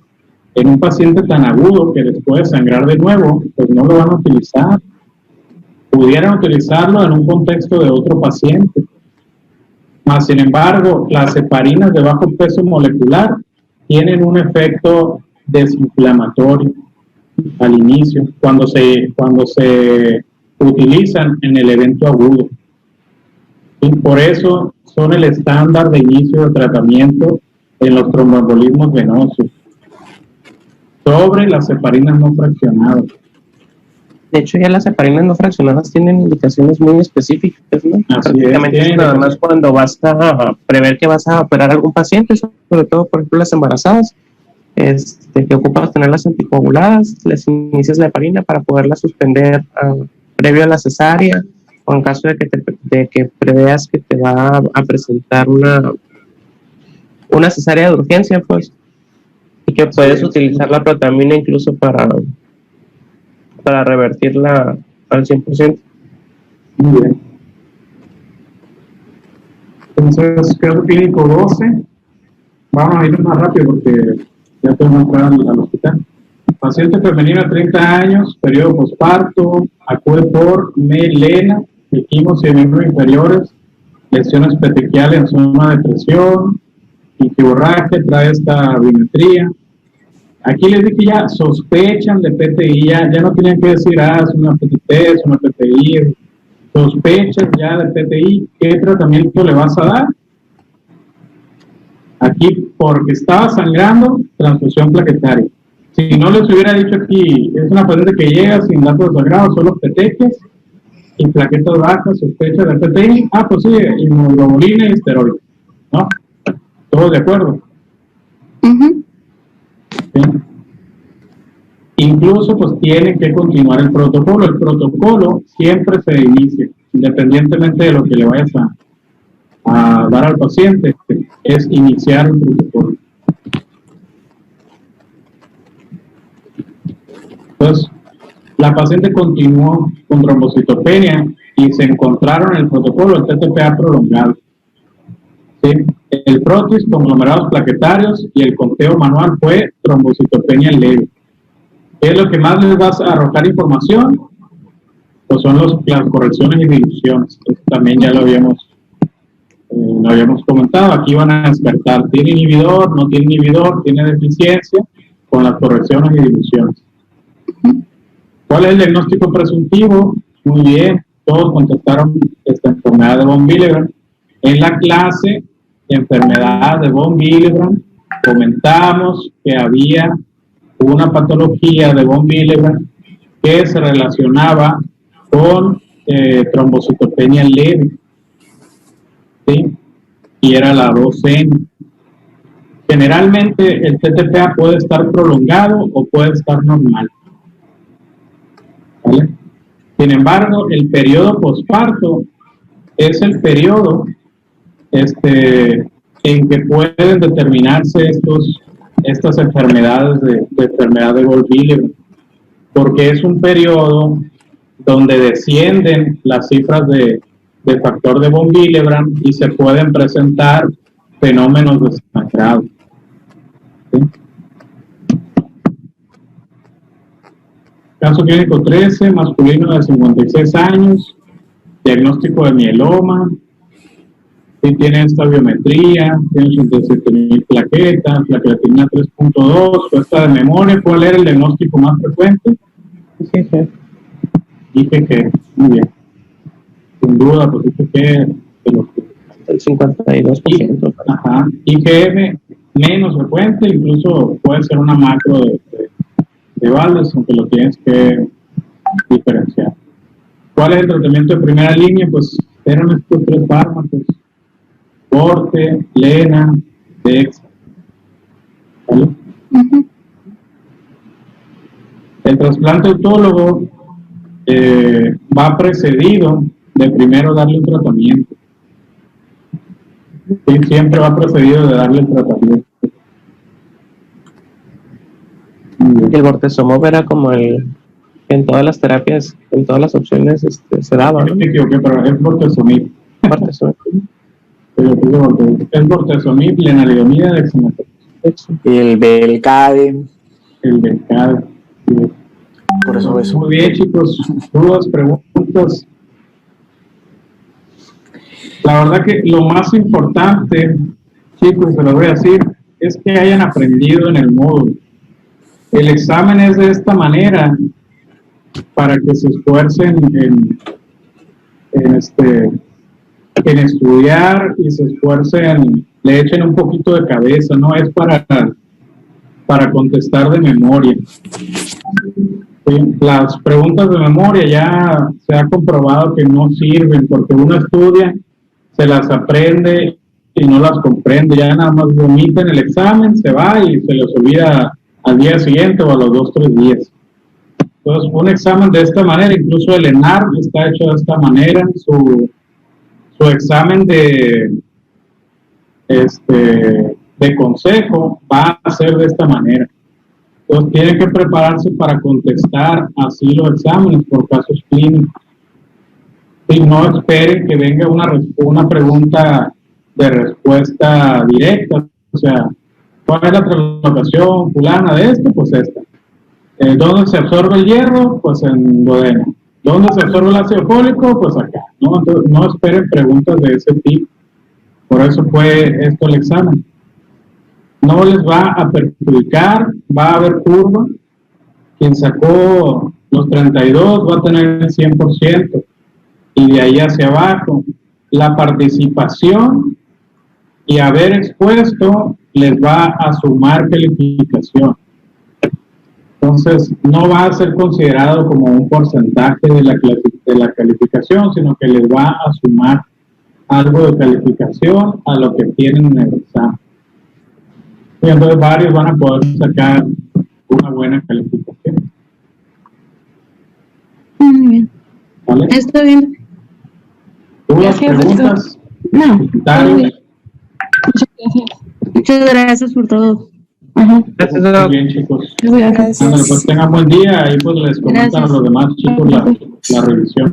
B: en un paciente tan agudo que después de sangrar de nuevo, pues no lo van a utilizar. Pudieran utilizarlo en un contexto de otro paciente. Más sin embargo, las heparinas de bajo peso molecular tienen un efecto desinflamatorio al inicio, cuando se utilizan en el evento agudo. Y por eso son el estándar de inicio de tratamiento en los tromboembolismos venosos, sobre las heparinas no fraccionadas.
C: De hecho, ya las heparinas no fraccionadas tienen indicaciones muy específicas, ¿no? Prácticamente es nada más cuando vas a prever que vas a operar a algún paciente, sobre todo, por ejemplo, las embarazadas, que ocupas tenerlas anticoaguladas, les inicias la heparina para poderla suspender previo a la cesárea, o en caso de que preveas que te va a presentar una cesárea de urgencia, pues, y que puedes utilizar la protamina incluso para revertirla al 100%.
B: Muy bien. Entonces, caso clínico 12. Vamos a ir más rápido porque ya tengo que entrar al hospital. Paciente femenina, 30 años, periodo posparto, acude por melena, equimos y miembros inferiores, lesiones petequiales en zona de presión, infiborragia, trae esta biometría. Aquí les dije ya, sospechan de PTI, ya no tenían que decir, es una PTT, es una PTI, sospechas ya de PTI, ¿qué tratamiento le vas a dar? Aquí, porque estaba sangrando, transfusión plaquetaria. Si no les hubiera dicho aquí, es una paciente que llega sin datos de sangrado, solo peteques y plaquetas bajas, sospecha de PTI, pues sí, inmunoglobulina y esteroides, ¿no? ¿Todos de acuerdo? ¿Sí? Incluso pues tiene que continuar el protocolo. El protocolo siempre se inicia, independientemente de lo que le vayas a dar al paciente, es iniciar el protocolo. Entonces, la paciente continuó con trombocitopenia y se encontraron en el protocolo el TTPA prolongado. ¿Sí? El protis, conglomerados plaquetarios y el conteo manual fue trombocitopenia leve. ¿Qué es lo que más les va a arrojar información? Pues son las correcciones y diluciones. Esto también ya lo habíamos comentado. Aquí van a descartar, ¿tiene inhibidor? ¿No tiene inhibidor? ¿Tiene deficiencia? Con las correcciones y diluciones. ¿Cuál es el diagnóstico presuntivo? Muy bien, todos contestaron esta enfermedad de von Willebrand. En la clase enfermedad de von Willebrand comentamos que había una patología de von Willebrand que se relacionaba con trombocitopenia leve, ¿sí? Y era la 2N. Generalmente el TTPA puede estar prolongado o puede estar normal, ¿vale? Sin embargo, el periodo posparto es el periodo en que pueden determinarse estas enfermedades de enfermedad de von Willebrand, porque es un periodo donde descienden las cifras de factor de von Willebrand y se pueden presentar fenómenos de sangrado. ¿Sí? Caso clínico 13, masculino de 56 años, diagnóstico de mieloma, Sí, tiene esta biometría, tiene 87.000 plaquetas, la creatinina 3.2, cuesta de memoria. ¿Cuál era el diagnóstico más frecuente? IgG, muy bien. Sin duda, pues IgG de los que
C: El 52%.
B: ajá. IgM menos frecuente, incluso puede ser una macro de Waldes, aunque lo tienes que diferenciar. ¿Cuál es el tratamiento de primera línea? Pues eran estos 3 fármacos: Forte, Lena, Dex. ¿Vale? El trasplante autólogo va precedido de primero darle un tratamiento. Sí, siempre va precedido de darle el tratamiento.
C: El bortezomib era como en todas las terapias, en todas las opciones se daba, ¿no?
B: Me equivoqué, pero es bortezomib.
C: Bortezomib.
B: Es bortezomib, lenalidomida, dexametasona.
E: Y el Belcade.
B: El Belcade.
E: Por eso es
B: Muy bien, chicos. Dudas, preguntas. La verdad que lo más importante, chicos, se lo voy a decir, es que hayan aprendido en el módulo. El examen es de esta manera para que se esfuercen en estudiar y se esfuercen, le echen un poquito de cabeza, no es para contestar de memoria. Las preguntas de memoria ya se ha comprobado que no sirven, porque uno estudia, se las aprende y no las comprende, ya nada más vomita en el examen, se va y se les olvida al día siguiente o a los 2 o 3 días. Entonces, un examen de esta manera, incluso el ENAR está hecho de esta manera, su examen de consejo va a ser de esta manera. Entonces, tienen que prepararse para contestar así los exámenes por casos clínicos. Y no esperen que venga una pregunta de respuesta directa. O sea, ¿cuál es la translocación fulana de esto? Pues esta. ¿Dónde se absorbe el hierro? Pues en duodeno. ¿Dónde se absorbe el ácido fólico? Pues acá. ¿No? Entonces, no esperen preguntas de ese tipo. Por eso fue esto el examen. No les va a perjudicar, va a haber curva. Quien sacó los 32 va a tener el 100%. Y de ahí hacia abajo, la participación y haber expuesto les va a sumar calificación. Entonces, no va a ser considerado como un porcentaje de la calificación, sino que les va a sumar algo de calificación a lo que tienen en el examen. Y entonces varios van a poder sacar una buena calificación.
A: Muy bien.
B: ¿Vale?
A: Está bien.
B: ¿Dudas, preguntas?
A: No.
B: ¿Comentarios?
A: Muchas gracias por todo. Ajá.
C: Gracias,
B: Muy
C: Doc.
B: bien, chicos.
D: Gracias.
B: Ándale, pues tengan buen día y pues les comentan
A: Gracias.
B: a los demás chicos la revisión.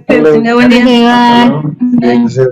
A: Tenga buen día.
B: Hasta luego.
A: Bye.
H: Gracias.